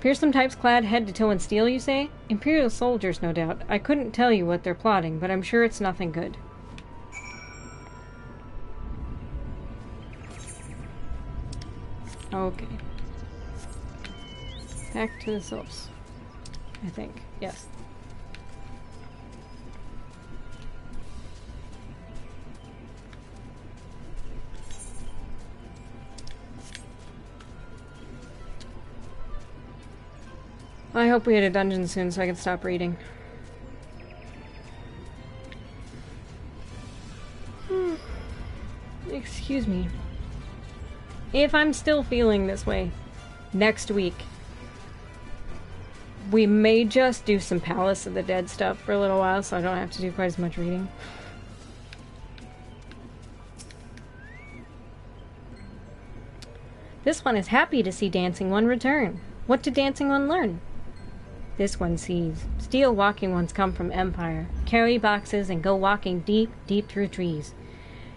Fearsome types clad head to toe in steel, you say? Imperial soldiers, no doubt. I couldn't tell you what they're plotting, but I'm sure it's nothing good. Okay. Back to the Sylphs. I think. Yes. I hope we hit a dungeon soon so I can stop reading. Excuse me. If I'm still feeling this way, next week, we may just do some Palace of the Dead stuff for a little while so I don't have to do quite as much reading. This one is happy to see Dancing One return. What did Dancing One learn? This one sees. Steel walking ones come from Empire, carry boxes, and go walking deep, deep through trees.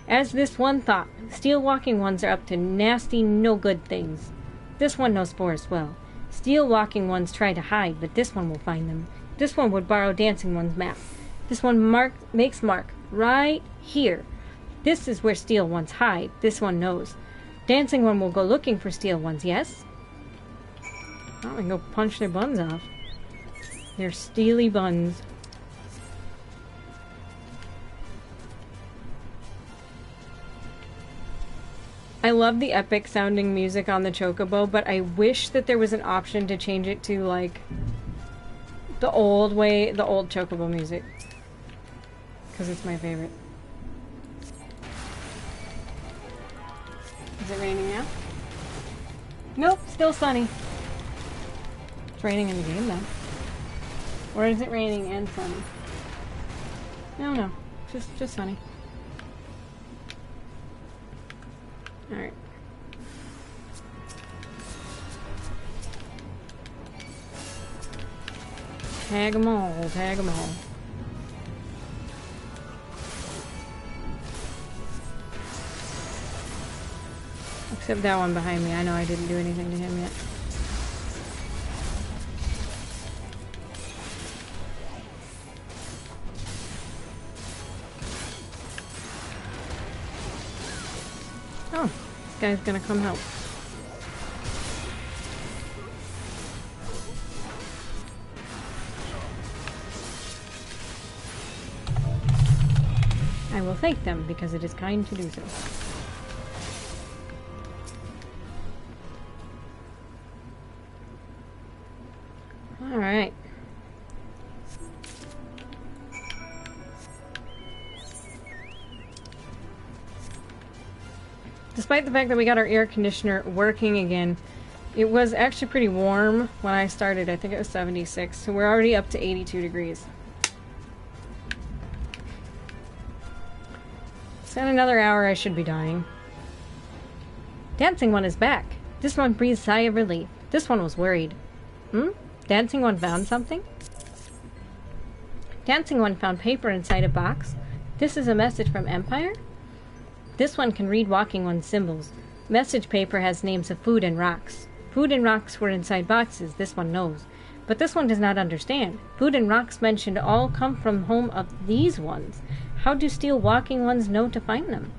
As this one thought, steel walking ones are up to nasty, no good things. This one knows forest well. Steel walking ones try to hide, but this one will find them. This one would borrow Dancing One's map. This one makes mark right here. This is where steel ones hide. This one knows. Dancing One will go looking for steel ones, yes? Oh, we can go punch their buns off. Their steely buns. I love the epic sounding music on the Chocobo, but I wish that there was an option to change it to, like, the old way, the old Chocobo music. Because it's my favorite. Is it raining now? Nope, still sunny. It's raining in the game though. Or is it raining and sunny? No, just sunny. Alright. Tag them all, tag them all. Except that one behind me. I know I didn't do anything to him yet. Oh, this guy's gonna come help. I will thank them because it is kind to do so. Alright. Despite the fact that we got our air conditioner working again, it was actually pretty warm when I started. I think it was 76, so we're already up to 82 degrees. So in another hour I should be dying. Dancing one is back. This one breathes a sigh of relief. This one was worried. Dancing one found something? Dancing one found paper inside a box. This is a message from Empire? This one can read Walking One's symbols. Message paper has names of food and rocks. Food and rocks were inside boxes, this one knows. But this one does not understand. Food and rocks mentioned all come from home of these ones. How do steal Walking Ones know to find them?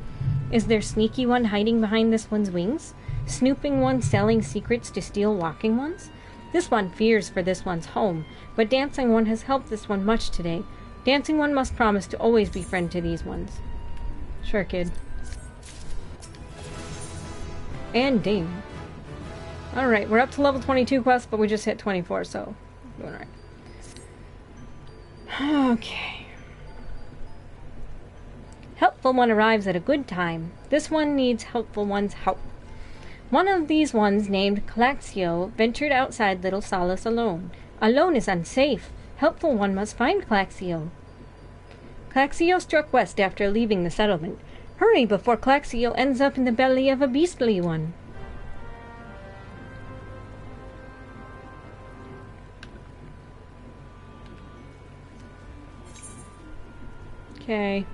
Is there sneaky one hiding behind this one's wings? Snooping one selling secrets to steal Walking Ones? This one fears for this one's home, but Dancing One has helped this one much today. Dancing One must promise to always be friend to these ones. Sure, kid. And ding. Alright, we're up to level 22 quest, but we just hit 24, so doing alright. Okay. Helpful one arrives at a good time. This one needs helpful one's help. One of these ones, named Claxio, ventured outside Little Solace alone. Alone is unsafe. Helpful one must find Claxio. Claxio struck west after leaving the settlement. Hurry before Claxio ends up in the belly of a beastly one. Okay.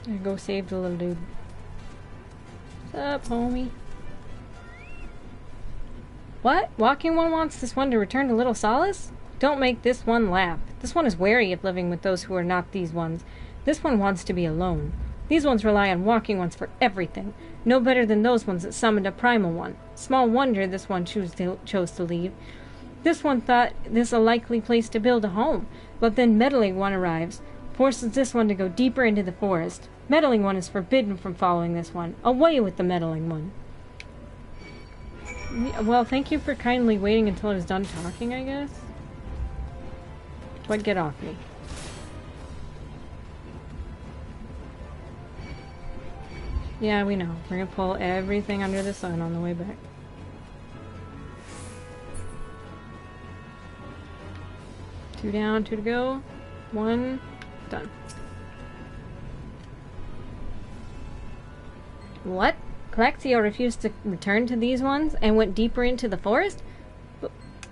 I go save the little dude. What's up, homie? What? Walking One wants this one to return to Little Solace? Don't make this one laugh. This one is wary of living with those who are not these ones. This one wants to be alone. These ones rely on Walking Ones for everything. No better than those ones that summoned a primal one. Small wonder this one chose to leave. This one thought this a likely place to build a home, but then Meddling One arrives, forces this one to go deeper into the forest. Meddling One is forbidden from following this one. Away with the Meddling One. Well, thank you for kindly waiting until I was done talking, I guess. But get off me. Yeah, we know. We're gonna pull everything under the sun on the way back. Two down, two to go. One, done. What? Claxio refused to return to these ones and went deeper into the forest?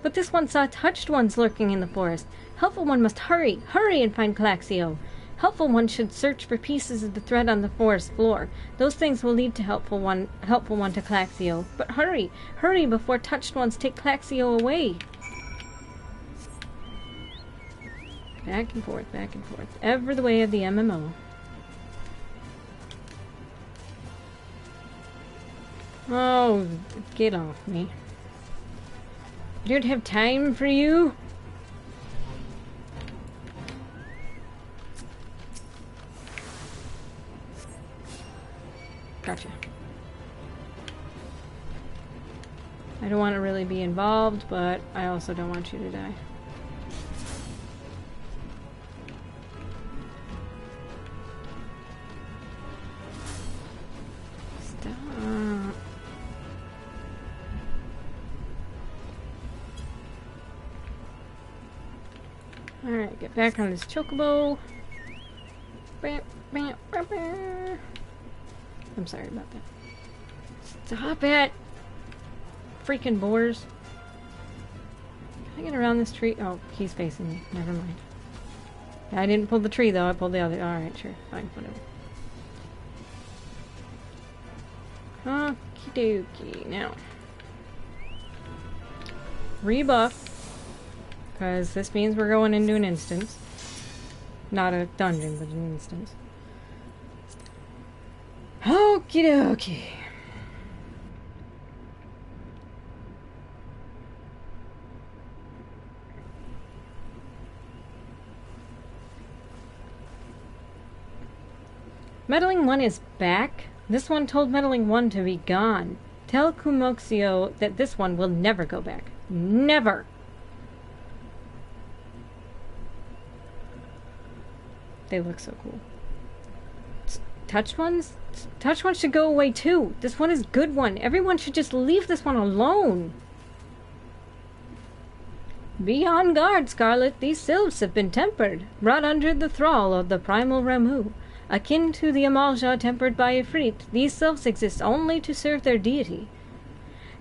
But this one saw touched ones lurking in the forest. Helpful one must hurry, hurry and find Claxio. Helpful one should search for pieces of the thread on the forest floor. Those things will lead to helpful one to Claxio. But hurry, hurry before touched ones take Claxio away. Back and forth, ever the way of the MMO. Oh, get off me. I don't have time for you. Gotcha. I don't want to really be involved, but I also don't want you to die. Stop. Alright, get back on this chocobo. Bam, bam, bam, bam. I'm sorry about that. Stop it! Freaking boars. Can I get around this tree? Oh, he's facing me. Never mind. I didn't pull the tree though, I pulled the other. Alright, sure. Fine, whatever. Okie dokie. Now. Rebuff. Because this means we're going into an instance. Not a dungeon, but an instance. Okie dokie. Meddling 1 is back. This one told Meddling 1 to be gone. Tell Kumoxio that this one will never go back. Never! They look so cool. Touch ones? Touch ones should go away too. This one is good one. Everyone should just leave this one alone. Be on guard, Scarlet. These sylphs have been tempered, brought under the thrall of the primal Ramu. Akin to the Amalja tempered by Ifrit, these sylphs exist only to serve their deity.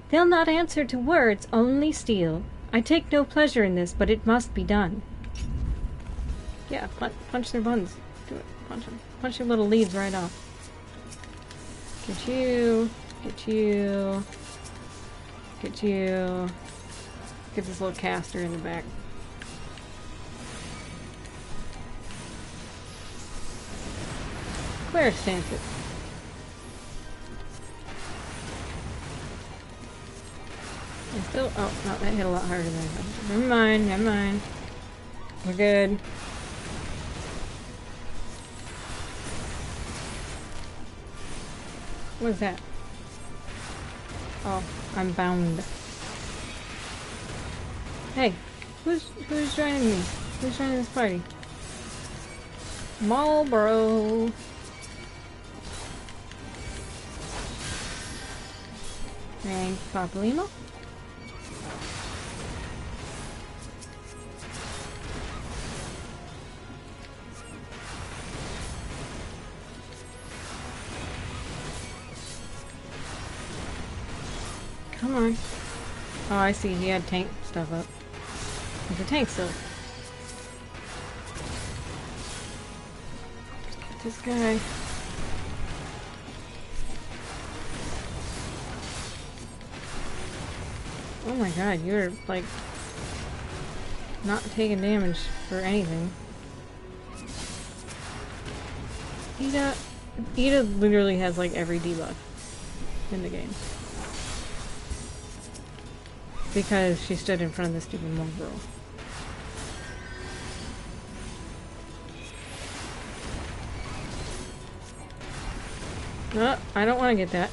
They'll not answer to words, only steal. I take no pleasure in this, but it must be done. Yeah, punch their buns. Do it. Punch them. Punch your little leaves right off. Get you. Get you. Get you. Get this little caster in the back. Cleric stance it. And still, oh, no, that hit a lot harder than I thought. Never mind, never mind. We're good. What is that? Oh, I'm bound. Hey, who's joining me? Who's joining this party? Marlboro. And Papolino. Come on. Oh, I see. He had tank stuff up. He's a tank still. Get this guy. Oh my god, you're like not taking damage for anything. Ida literally has like every debuff in the game. Because she stood in front of the stupid mole girl. No, I don't want to get that.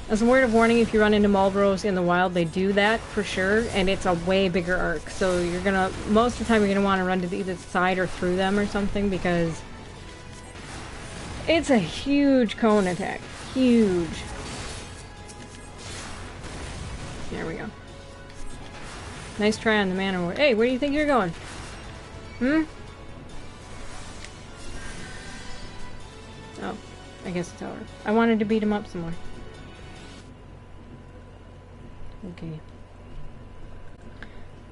As a word of warning, if you run into Marlboros in the wild, they do that for sure, and it's a way bigger arc. So you're gonna, most of the time you're gonna want to run to either side or through them or something, because it's a huge cone attack. Huge. There we go. Nice try on the mana ward. Hey, where do you think you're going? Hmm? Oh, I guess it's over. I wanted to beat him up some more. Okay.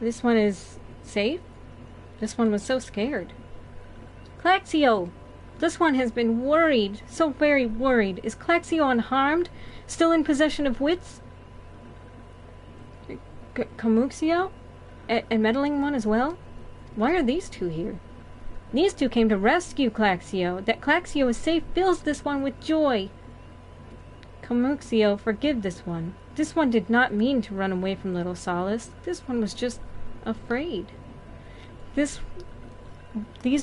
This one is safe? This one was so scared. Claxio! This one has been worried. So very worried. Is Claxio unharmed? Still in possession of wits? Kamuxio? And Meddling One as well? Why are these two here? These two came to rescue Claxio. That Claxio is safe fills this one with joy. Kamuxio, forgive this one. This one did not mean to run away from Little Solace. This one was just afraid. These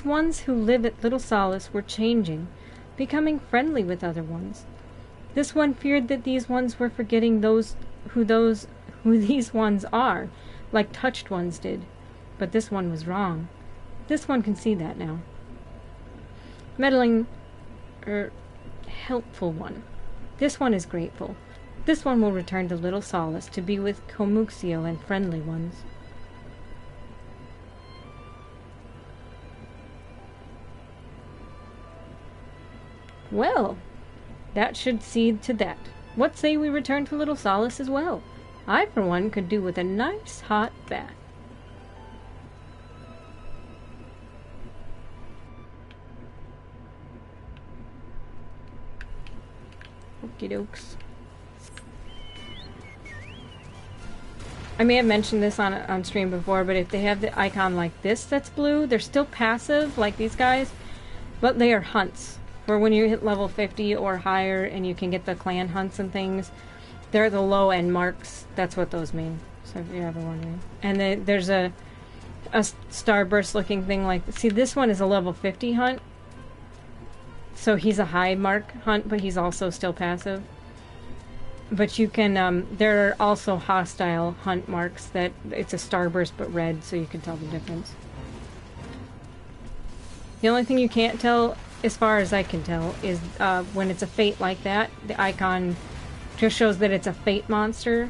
ones who live at Little Solace were changing, becoming friendly with other ones. This one feared that these ones were forgetting who these ones are, like touched ones did. But this one was wrong. This one can see that now. Meddling, helpful one. This one is grateful. This one will return to Little Solace to be with Komuxio and friendly ones. Well, that should see to that. What say we return to Little Solace as well? I, for one, could do with a nice hot bath. Okie dokes. I may have mentioned this on stream before, but if they have the icon like this that's blue, they're still passive, like these guys, but they are hunts. For when you hit level 50 or higher and you can get the clan hunts and things, they're the low-end marks. That's what those mean, so if you're ever wondering. And there's a starburst looking thing like... See, this one is a level 50 hunt. So he's a high mark hunt, but he's also still passive. But you can, there are also hostile hunt marks that it's a starburst but red, so you can tell the difference. The only thing you can't tell, as far as I can tell, is when it's a fate like that, the icon just shows that it's a fate monster.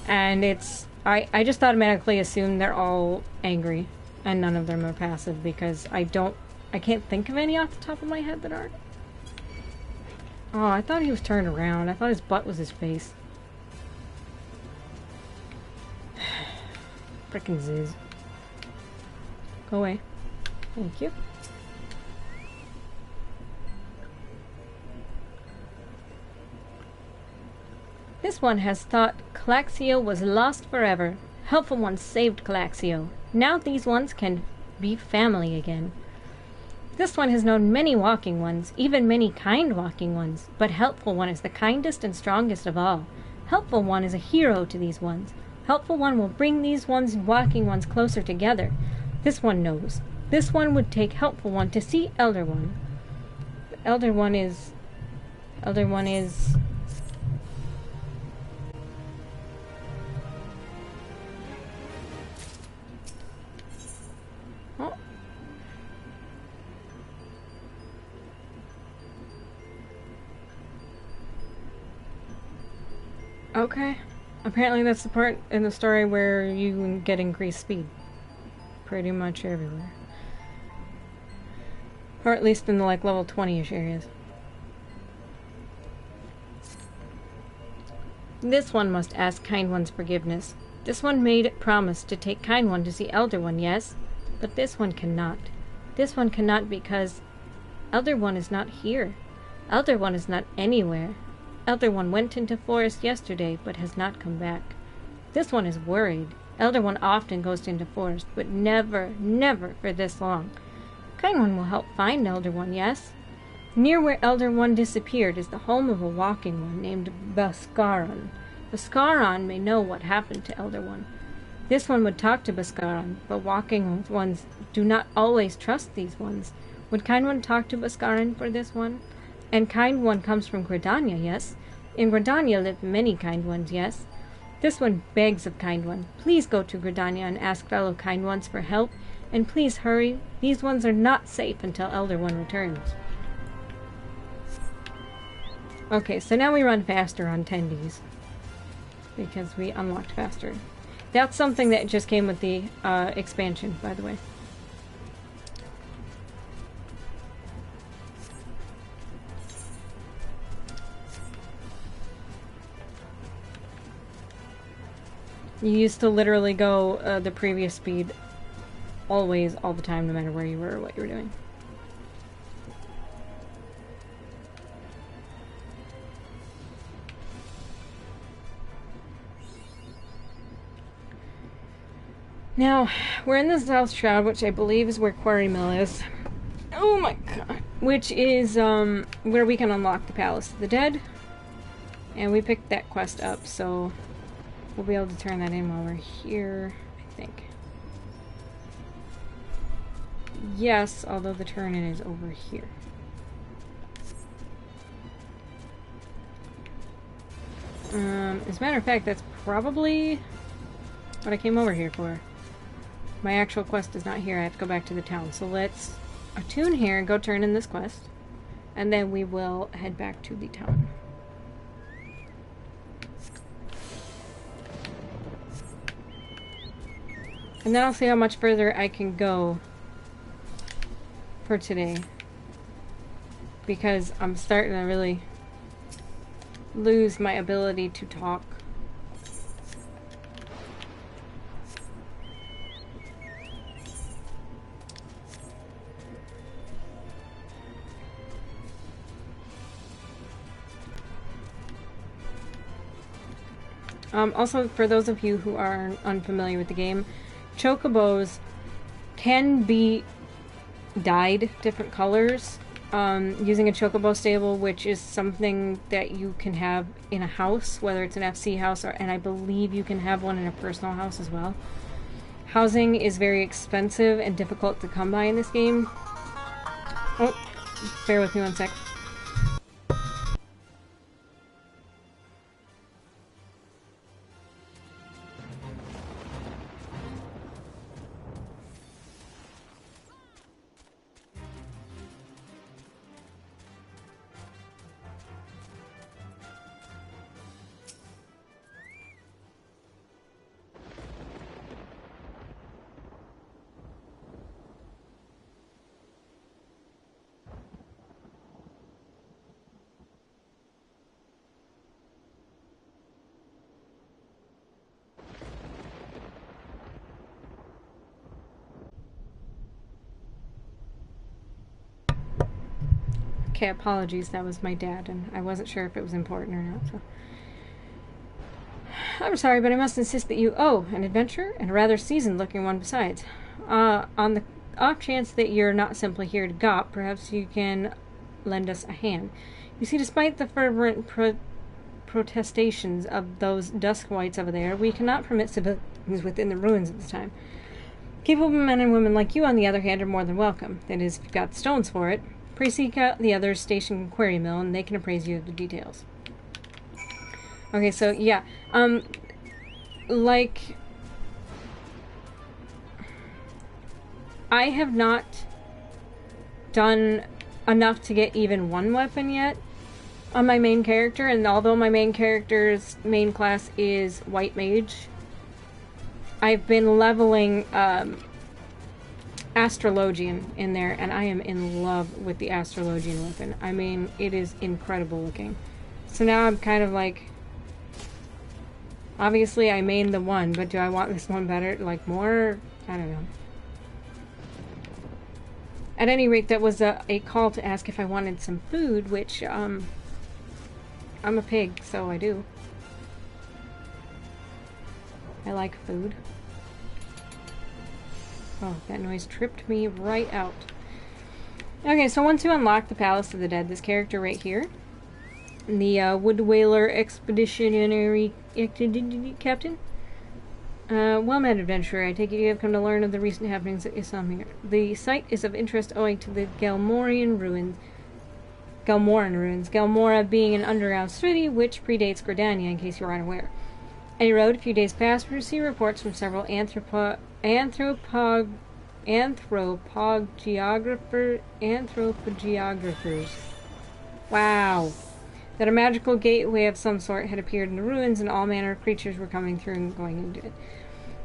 And it's, I just automatically assume they're all angry and none of them are passive because I can't think of any off the top of my head that aren't. Oh, I thought he was turned around. I thought his butt was his face. Frickin' Ziz. Go away. Thank you. This one has thought Calaxio was lost forever. Helpful ones saved Calaxio. Now these ones can be family again. This one has known many walking ones, even many kind walking ones, but Helpful One is the kindest and strongest of all. Helpful One is a hero to these ones. Helpful One will bring these ones walking ones closer together. This one knows. This one would take Helpful One to see Elder One. Elder One is... Oh. Okay. Apparently that's the part in the story where you get increased speed. Pretty much everywhere. Or at least in the like level 20-ish areas. This one must ask Kind One's forgiveness. This one made a promise to take Kind One to see Elder One, yes? But this one cannot. This one cannot because Elder One is not here. Elder One is not anywhere. Elder One went into forest yesterday, but has not come back. This one is worried. Elder One often goes into forest, but never, never for this long. Kind One will help find Elder One, yes? Near where Elder One disappeared is the home of a walking one named Baskaran. Baskaran may know what happened to Elder One. This one would talk to Baskaran, but walking ones do not always trust these ones. Would Kind One talk to Baskaran for this one? And Kind One comes from Gridania, yes? In Gridania live many Kind Ones, yes? This one begs of Kind One, please go to Gridania and ask fellow Kind Ones for help, and please hurry. These ones are not safe until Elder One returns. Okay, so now we run faster on 10Ds. Because we unlocked faster. That's something that just came with the expansion, by the way. You used to literally go the previous speed always, all the time, no matter where you were or what you were doing. Now, we're in the South Shroud, which I believe is where Quarry Mill is. Oh my god. Which is where we can unlock the Palace of the Dead. And we picked that quest up, so we'll be able to turn that in while we're here, I think. Yes, although the turn-in is over here. As a matter of fact, that's probably what I came over here for. My actual quest is not here. I have to go back to the town. So let's attune here and go turn in this quest. And then we will head back to the town. And then I'll see how much further I can go for today. because I'm starting to really lose my ability to talk. Also, for those of you who are unfamiliar with the game, chocobos can be dyed different colors using a chocobo stable, which is something that you can have in a house, whether it's an FC house, and I believe you can have one in a personal house as well. Housing is very expensive and difficult to come by in this game. Oh, bear with me one sec. Okay, apologies, that was my dad, and I wasn't sure if it was important or not, so. I'm sorry, but I must insist that you... Oh, an adventurer, and a rather seasoned-looking one besides. On the off chance that you're not simply here to gawp, perhaps you can lend us a hand. You see, despite the fervent protestations of those dusk whites over there, we cannot permit civilians within the ruins at this time. Capable men and women like you, on the other hand, are more than welcome. That is, if you've got the stones for it. Please seek out the others stationed in Quarry Mill, and they can appraise you of the details. Okay, so, yeah. Like... I have not done enough to get even one weapon yet on my main character, and although my main character's main class is White Mage, I've been leveling Astrologian in there, and I am in love with the Astrologian weapon. I mean, it is incredible looking. So now I'm kind of like, obviously I mained the one, but do I want this one better, like more? I don't know. At any rate, that was a call to ask if I wanted some food, which, I'm a pig, so I do. I like food. Oh, that noise tripped me right out. Okay, so once you unlock the Palace of the Dead, this character right here, the Wood Whaler Expeditionary Captain. Well met, adventurer. I take it you have come to learn of the recent happenings at Islamir. The site is of interest owing to the Galmoran ruins. Galmora being an underground city which predates Gridania, in case you are unaware. A road a few days past, we received reports from several anthropogiographers Wow. That a magical gateway of some sort had appeared in the ruins, and all manner of creatures were coming through and going into it.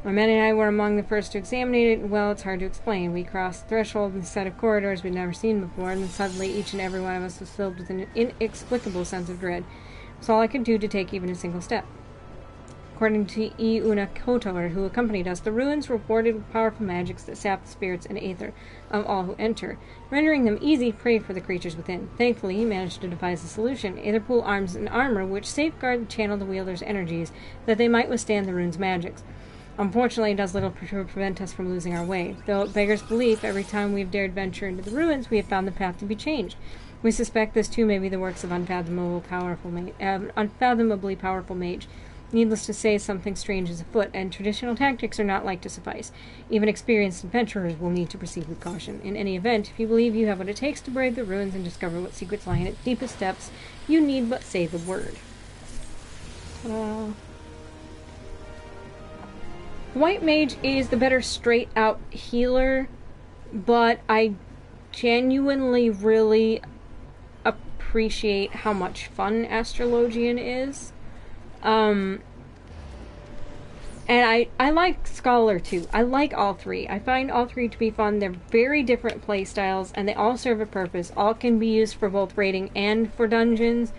My men and I were among the first to examine it, and, well, it's hard to explain. We crossed the threshold in a set of corridors we'd never seen before, and then suddenly each and every one of us was filled with an inexplicable sense of dread. It was all I could do to take even a single step. According to E. Una Kotor, who accompanied us, the ruins were warded with powerful magics that sap the spirits and aether of all who enter, rendering them easy prey for the creatures within. Thankfully, he managed to devise a solution: aetherpool arms and armor which safeguard and channel the wielder's energies, that they might withstand the rune's magics. Unfortunately, it does little to prevent us from losing our way. Though it beggars belief, every time we have dared venture into the ruins, we have found the path to be changed. We suspect this too may be the works of unfathomably powerful mage. Needless to say, something strange is afoot, and traditional tactics are not like to suffice. Even experienced adventurers will need to proceed with caution. In any event, if you believe you have what it takes to brave the ruins and discover what secrets lie in its deepest depths, you need but say the word. White Mage is the better straight-out healer, but I genuinely really appreciate how much fun Astrologian is. And I like Scholar too. I like all three. I find all three to be fun. They're very different play styles, and they all serve a purpose. All can be used for both raiding and for dungeons.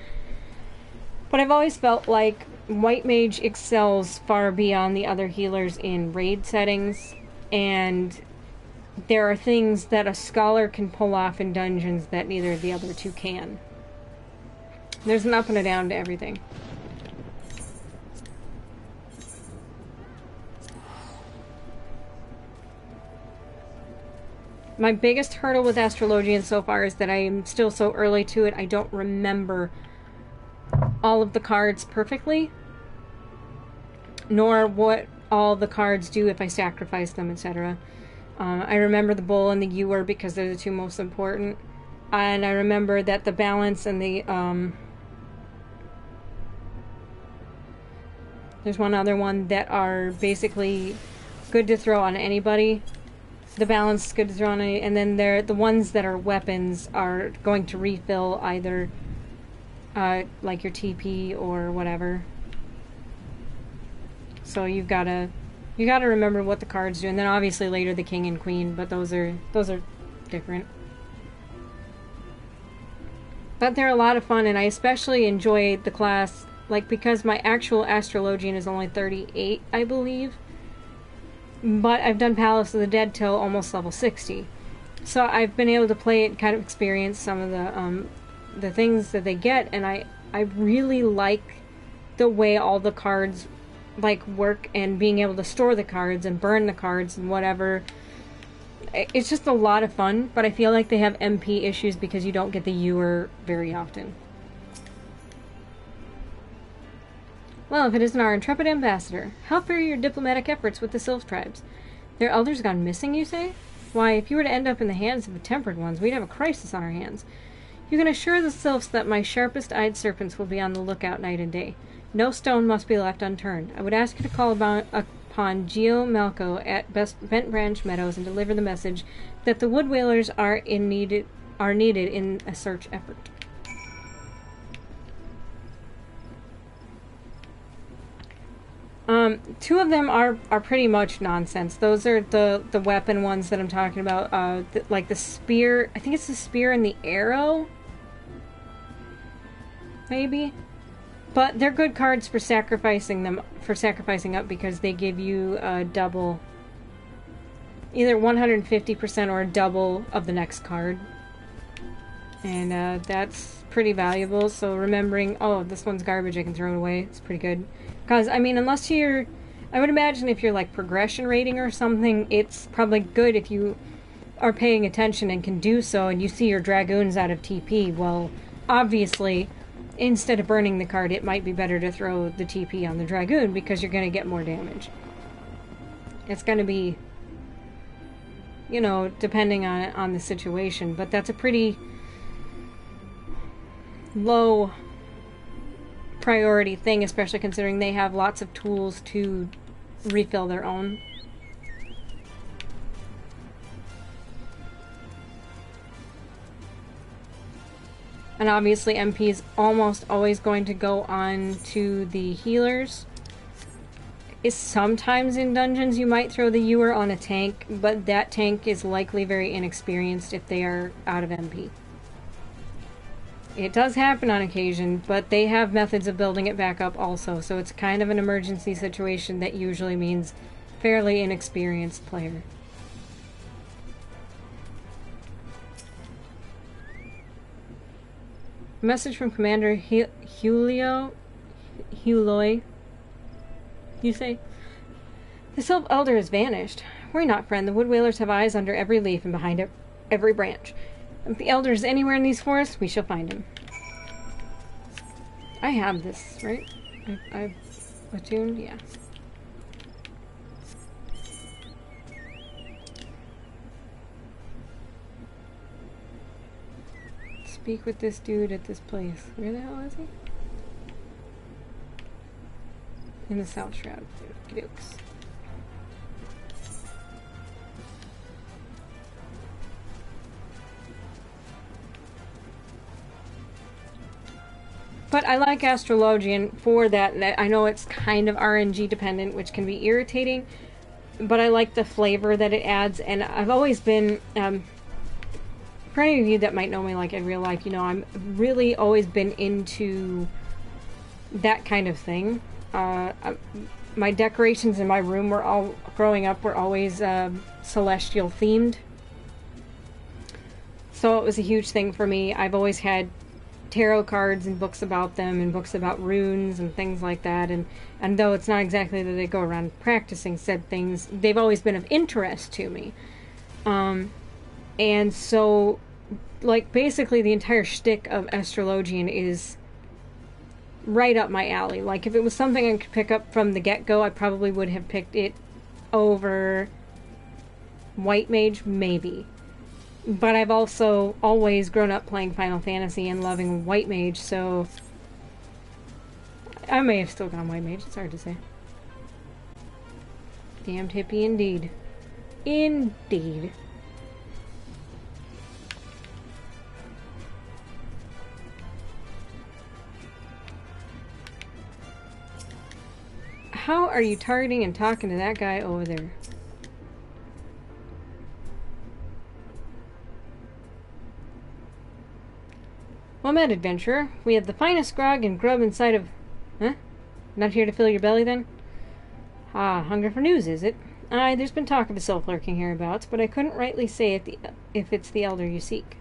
But I've always felt like White Mage excels far beyond the other healers in raid settings, and there are things that a Scholar can pull off in dungeons that neither of the other two can. There's an up and a down to everything. My biggest hurdle with Astrologian so far is that I am still so early to it, I don't remember all of the cards perfectly, nor what all the cards do if I sacrifice them, etc. I remember the Bull and the Ewer because they're the two most important, and I remember that the Balance and the there's one other one that are basically good to throw on anybody. The Balance is good to throw on any, and then the ones that are weapons are going to refill either like your TP or whatever. So you gotta remember what the cards do, and then obviously later the King and Queen, but those are different. But they're a lot of fun, and I especially enjoy the class, like, because my actual Astrologian is only 38, I believe. But I've done Palace of the Dead till almost level 60. So I've been able to play it and kind of experience some of the things that they get, and I really like the way all the cards like work, and being able to store the cards and burn the cards and whatever. It's just a lot of fun, but I feel like they have MP issues because you don't get the Ewer very often. Well, if it isn't our intrepid ambassador, how fare your diplomatic efforts with the Sylph tribes? Their elders gone missing, you say? Why, if you were to end up in the hands of the tempered ones, we'd have a crisis on our hands. You can assure the Sylphs that my sharpest-eyed serpents will be on the lookout night and day. No stone must be left unturned. I would ask you to call upon Geo Malco at Bent Branch Meadows and deliver the message that the Wood Whalers are needed in a search effort. Two of them are pretty much nonsense. Those are the weapon ones that I'm talking about. Like the spear, I think it's the spear and the arrow? Maybe? But they're good cards for sacrificing up because they give you a double, either 150% or a double of the next card. And that's pretty valuable, so remembering, oh, this one's garbage, I can throw it away, it's pretty good. Because, I mean, unless you're, I would imagine if you're like progression rating or something, it's probably good if you are paying attention and can do so, and you see your dragoons out of TP. Well, obviously, instead of burning the card, it might be better to throw the TP on the dragoon because you're going to get more damage. It's going to be, you know, depending on the situation, but that's a pretty low priority thing, especially considering they have lots of tools to refill their own. And obviously MP is almost always going to go on to the healers. Sometimes in dungeons you might throw the Ewer on a tank, but that tank is likely very inexperienced if they are out of MP. It does happen on occasion, but they have methods of building it back up also, so it's kind of an emergency situation that usually means fairly inexperienced player. Message from Commander Huloy. You say? The Sylph Elder has vanished. Worry not, friend. The Wood Whalers have eyes under every leaf and behind every branch. If the Elder is anywhere in these forests, we shall find him. I have this, right? I've attuned? Yeah. Speak with this dude at this place. Where the hell is he? In the South Shroud. Dukes. But I like Astrologian for that. I know it's kind of RNG dependent, which can be irritating, but I like the flavor that it adds, and I've always been, for any of you that might know me like in real life, you know, I'm really always been into that kind of thing. My decorations in my room were all, growing up, were always celestial themed. So it was a huge thing for me. I've always had tarot cards and books about them and books about runes and things like that, and though it's not exactly that they go around practicing said things, they've always been of interest to me. And so, like, basically the entire shtick of Astrologian is right up my alley. Like, if it was something I could pick up from the get-go, I probably would have picked it over White Mage, maybe. But I've also always grown up playing Final Fantasy and loving White Mage, so I may have still gone White Mage, it's hard to say. Damned hippie indeed. Indeed. How are you targeting and talking to that guy over there? Well met, adventurer. We have the finest grog and grub inside of... Huh? Not here to fill your belly, then? Ah, hunger for news, is it? Aye, there's been talk of a sylph lurking hereabouts, but I couldn't rightly say if it's the elder you seek.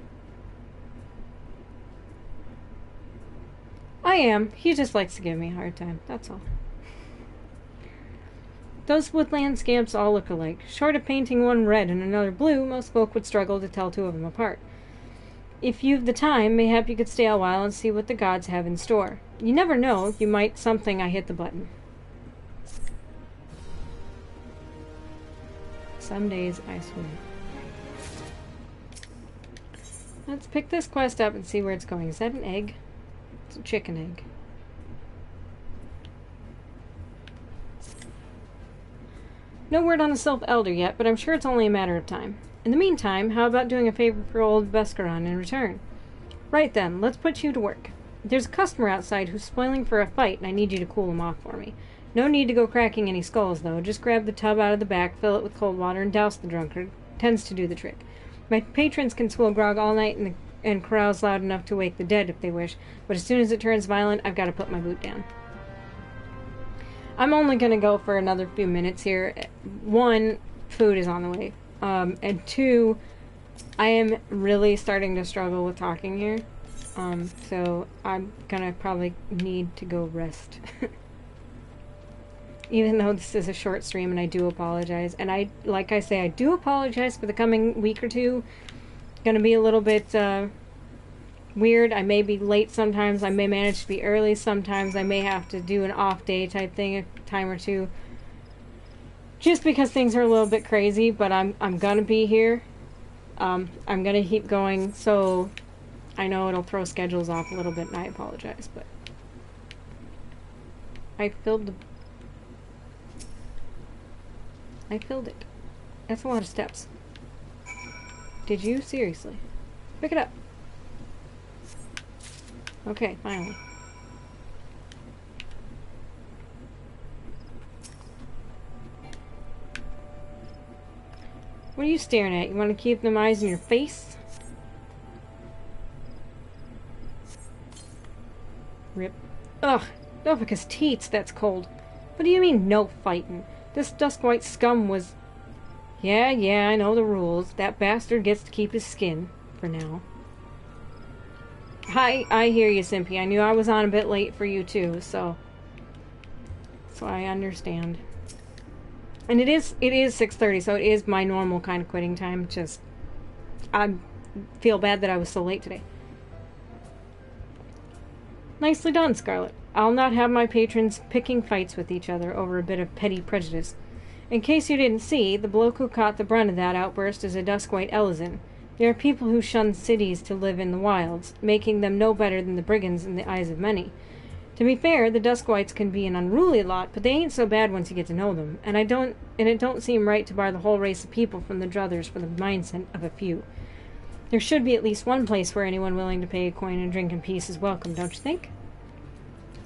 I am. He just likes to give me a hard time, that's all. Those woodland scamps all look alike. Short of painting one red and another blue, most folk would struggle to tell two of them apart. If you've the time, mayhap you could stay a while and see what the gods have in store. You never know, you might something I hit the button. Some days, I swear. Let's pick this quest up and see where it's going. Is that an egg? It's a chicken egg. No word on the Sylph Elder yet, but I'm sure it's only a matter of time. In the meantime, how about doing a favor for old Vescaron in return? Right then, let's put you to work. There's a customer outside who's spoiling for a fight, and I need you to cool him off for me. No need to go cracking any skulls, though. Just grab the tub out of the back, fill it with cold water, and douse the drunkard. Tends to do the trick. My patrons can swill grog all night and carouse loud enough to wake the dead if they wish, but as soon as it turns violent, I've got to put my boot down. I'm only going to go for another few minutes here. One, food is on the way. And two, I am really starting to struggle with talking here. So I'm gonna probably need to go rest. Even though this is a short stream, and I do apologize. And like I say, I do apologize for the coming week or two. Gonna be a little bit, weird. I may be late sometimes. I may manage to be early sometimes. I may have to do an off day type thing a time or two. Just because things are a little bit crazy, but I'm gonna be here. I'm gonna keep going, so I know it'll throw schedules off a little bit, and I apologize, but I filled it. That's a lot of steps. Did you? Seriously? Pick it up. Okay, finally. What are you staring at? You want to keep them eyes in your face? Rip. Ugh. No, because teats, that's cold. What do you mean, no fighting? This Duskwhite scum was... Yeah, I know the rules. That bastard gets to keep his skin. For now. I hear you, Simpy. I knew I was on a bit late for you, too, so I understand. And it is 6:30, so it is my normal kind of quitting time. Just, I feel bad that I was so late today. Nicely done, Scarlet. I'll not have my patrons picking fights with each other over a bit of petty prejudice. In case you didn't see, the bloke who caught the brunt of that outburst is a Duskwhite Elizin. There are people who shun cities to live in the wilds, making them no better than the brigands in the eyes of many. To be fair, the Duskwhites can be an unruly lot, but they ain't so bad once you get to know them, and it don't seem right to bar the whole race of people from the druthers for the mindset of a few. There should be at least one place where anyone willing to pay a coin and drink in peace is welcome, don't you think?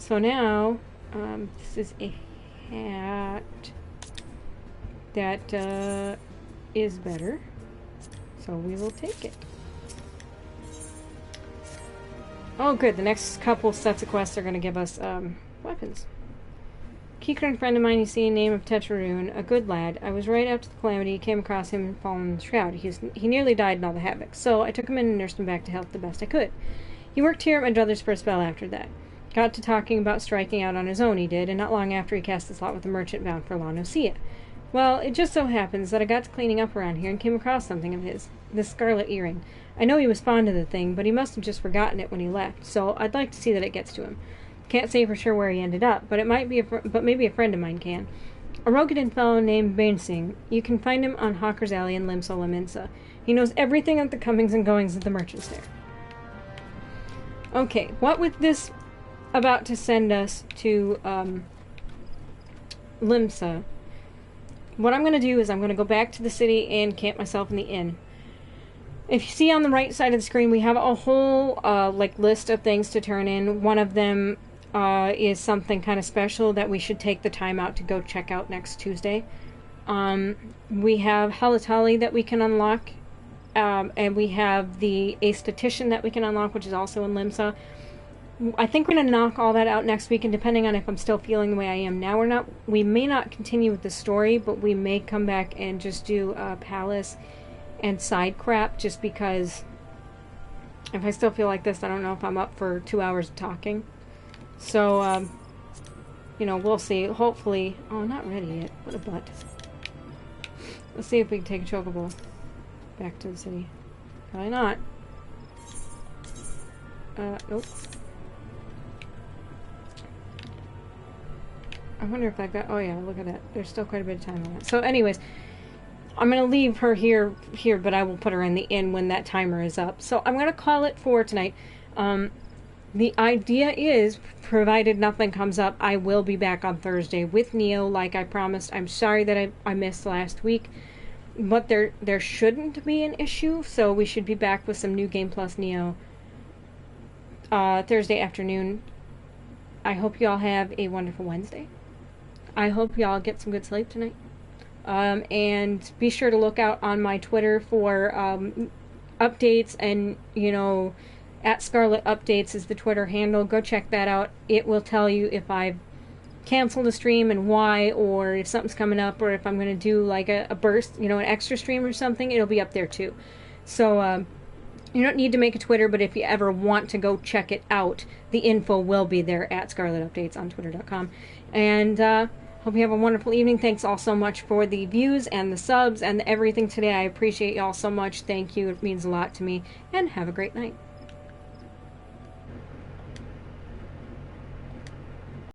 So now, this is a hat that is better. So we will take it. Oh good, the next couple sets of quests are going to give us weapons. Keycurrent friend of mine, you see, name of Tetraroon, a good lad. I was right after the calamity, came across him and fallen in the shroud. He nearly died in all the havoc, so I took him in and nursed him back to health the best I could. He worked here at my druthers for a spell after that. Got to talking about striking out on his own, he did, and not long after he cast his lot with a merchant bound for La Nocia. Well, it just so happens that I got to cleaning up around here and came across something of his, this scarlet earring. I know he was fond of the thing, but he must have just forgotten it when he left, so I'd like to see that it gets to him. Can't say for sure where he ended up, but maybe a friend of mine can. A Rogadin fellow named Bainsing. You can find him on Hawker's Alley in Limsa Laminsa. He knows everything of the comings and goings of the merchants there. Okay, what with this about to send us to Limsa, what I'm going to do is I'm going to go back to the city and camp myself in the inn. If you see on the right side of the screen, we have a whole list of things to turn in. One of them is something kind of special that we should take the time out to go check out next Tuesday. We have Halatali that we can unlock, and we have the Aesthetician that we can unlock, which is also in Limsa. I think we're going to knock all that out next week, and depending on if I'm still feeling the way I am now, we may not continue with the story, but we may come back and just do Palace and side crap, just because if I still feel like this, I don't know if I'm up for 2 hours of talking. So, we'll see. Hopefully... Oh, not ready yet. What a butt. Let's see if we can take a chocobo back to the city. Probably not. Nope. I wonder if I've got... Oh, yeah, look at that. There's still quite a bit of time on it. So, anyways, I'm going to leave her here, but I will put her in the inn when that timer is up. So, I'm going to call it for tonight. The idea is, provided nothing comes up, I will be back on Thursday with Neo, like I promised. I'm sorry that I missed last week, but there shouldn't be an issue, so we should be back with some New Game Plus Neo Thursday afternoon. I hope you all have a wonderful Wednesday. I hope you all get some good sleep tonight. And be sure to look out on my Twitter for updates, and, at Scarlet Updates is the Twitter handle. Go check that out. It will tell you if I've canceled a stream and why, or if something's coming up, or if I'm going to do like a burst, an extra stream or something, it'll be up there too. So, you don't need to make a Twitter, but if you ever want to go check it out, the info will be there at Scarlet Updates on Twitter.com. And, hope you have a wonderful evening. Thanks all so much for the views and the subs and everything today. I appreciate y'all so much. Thank you. It means a lot to me. And have a great night.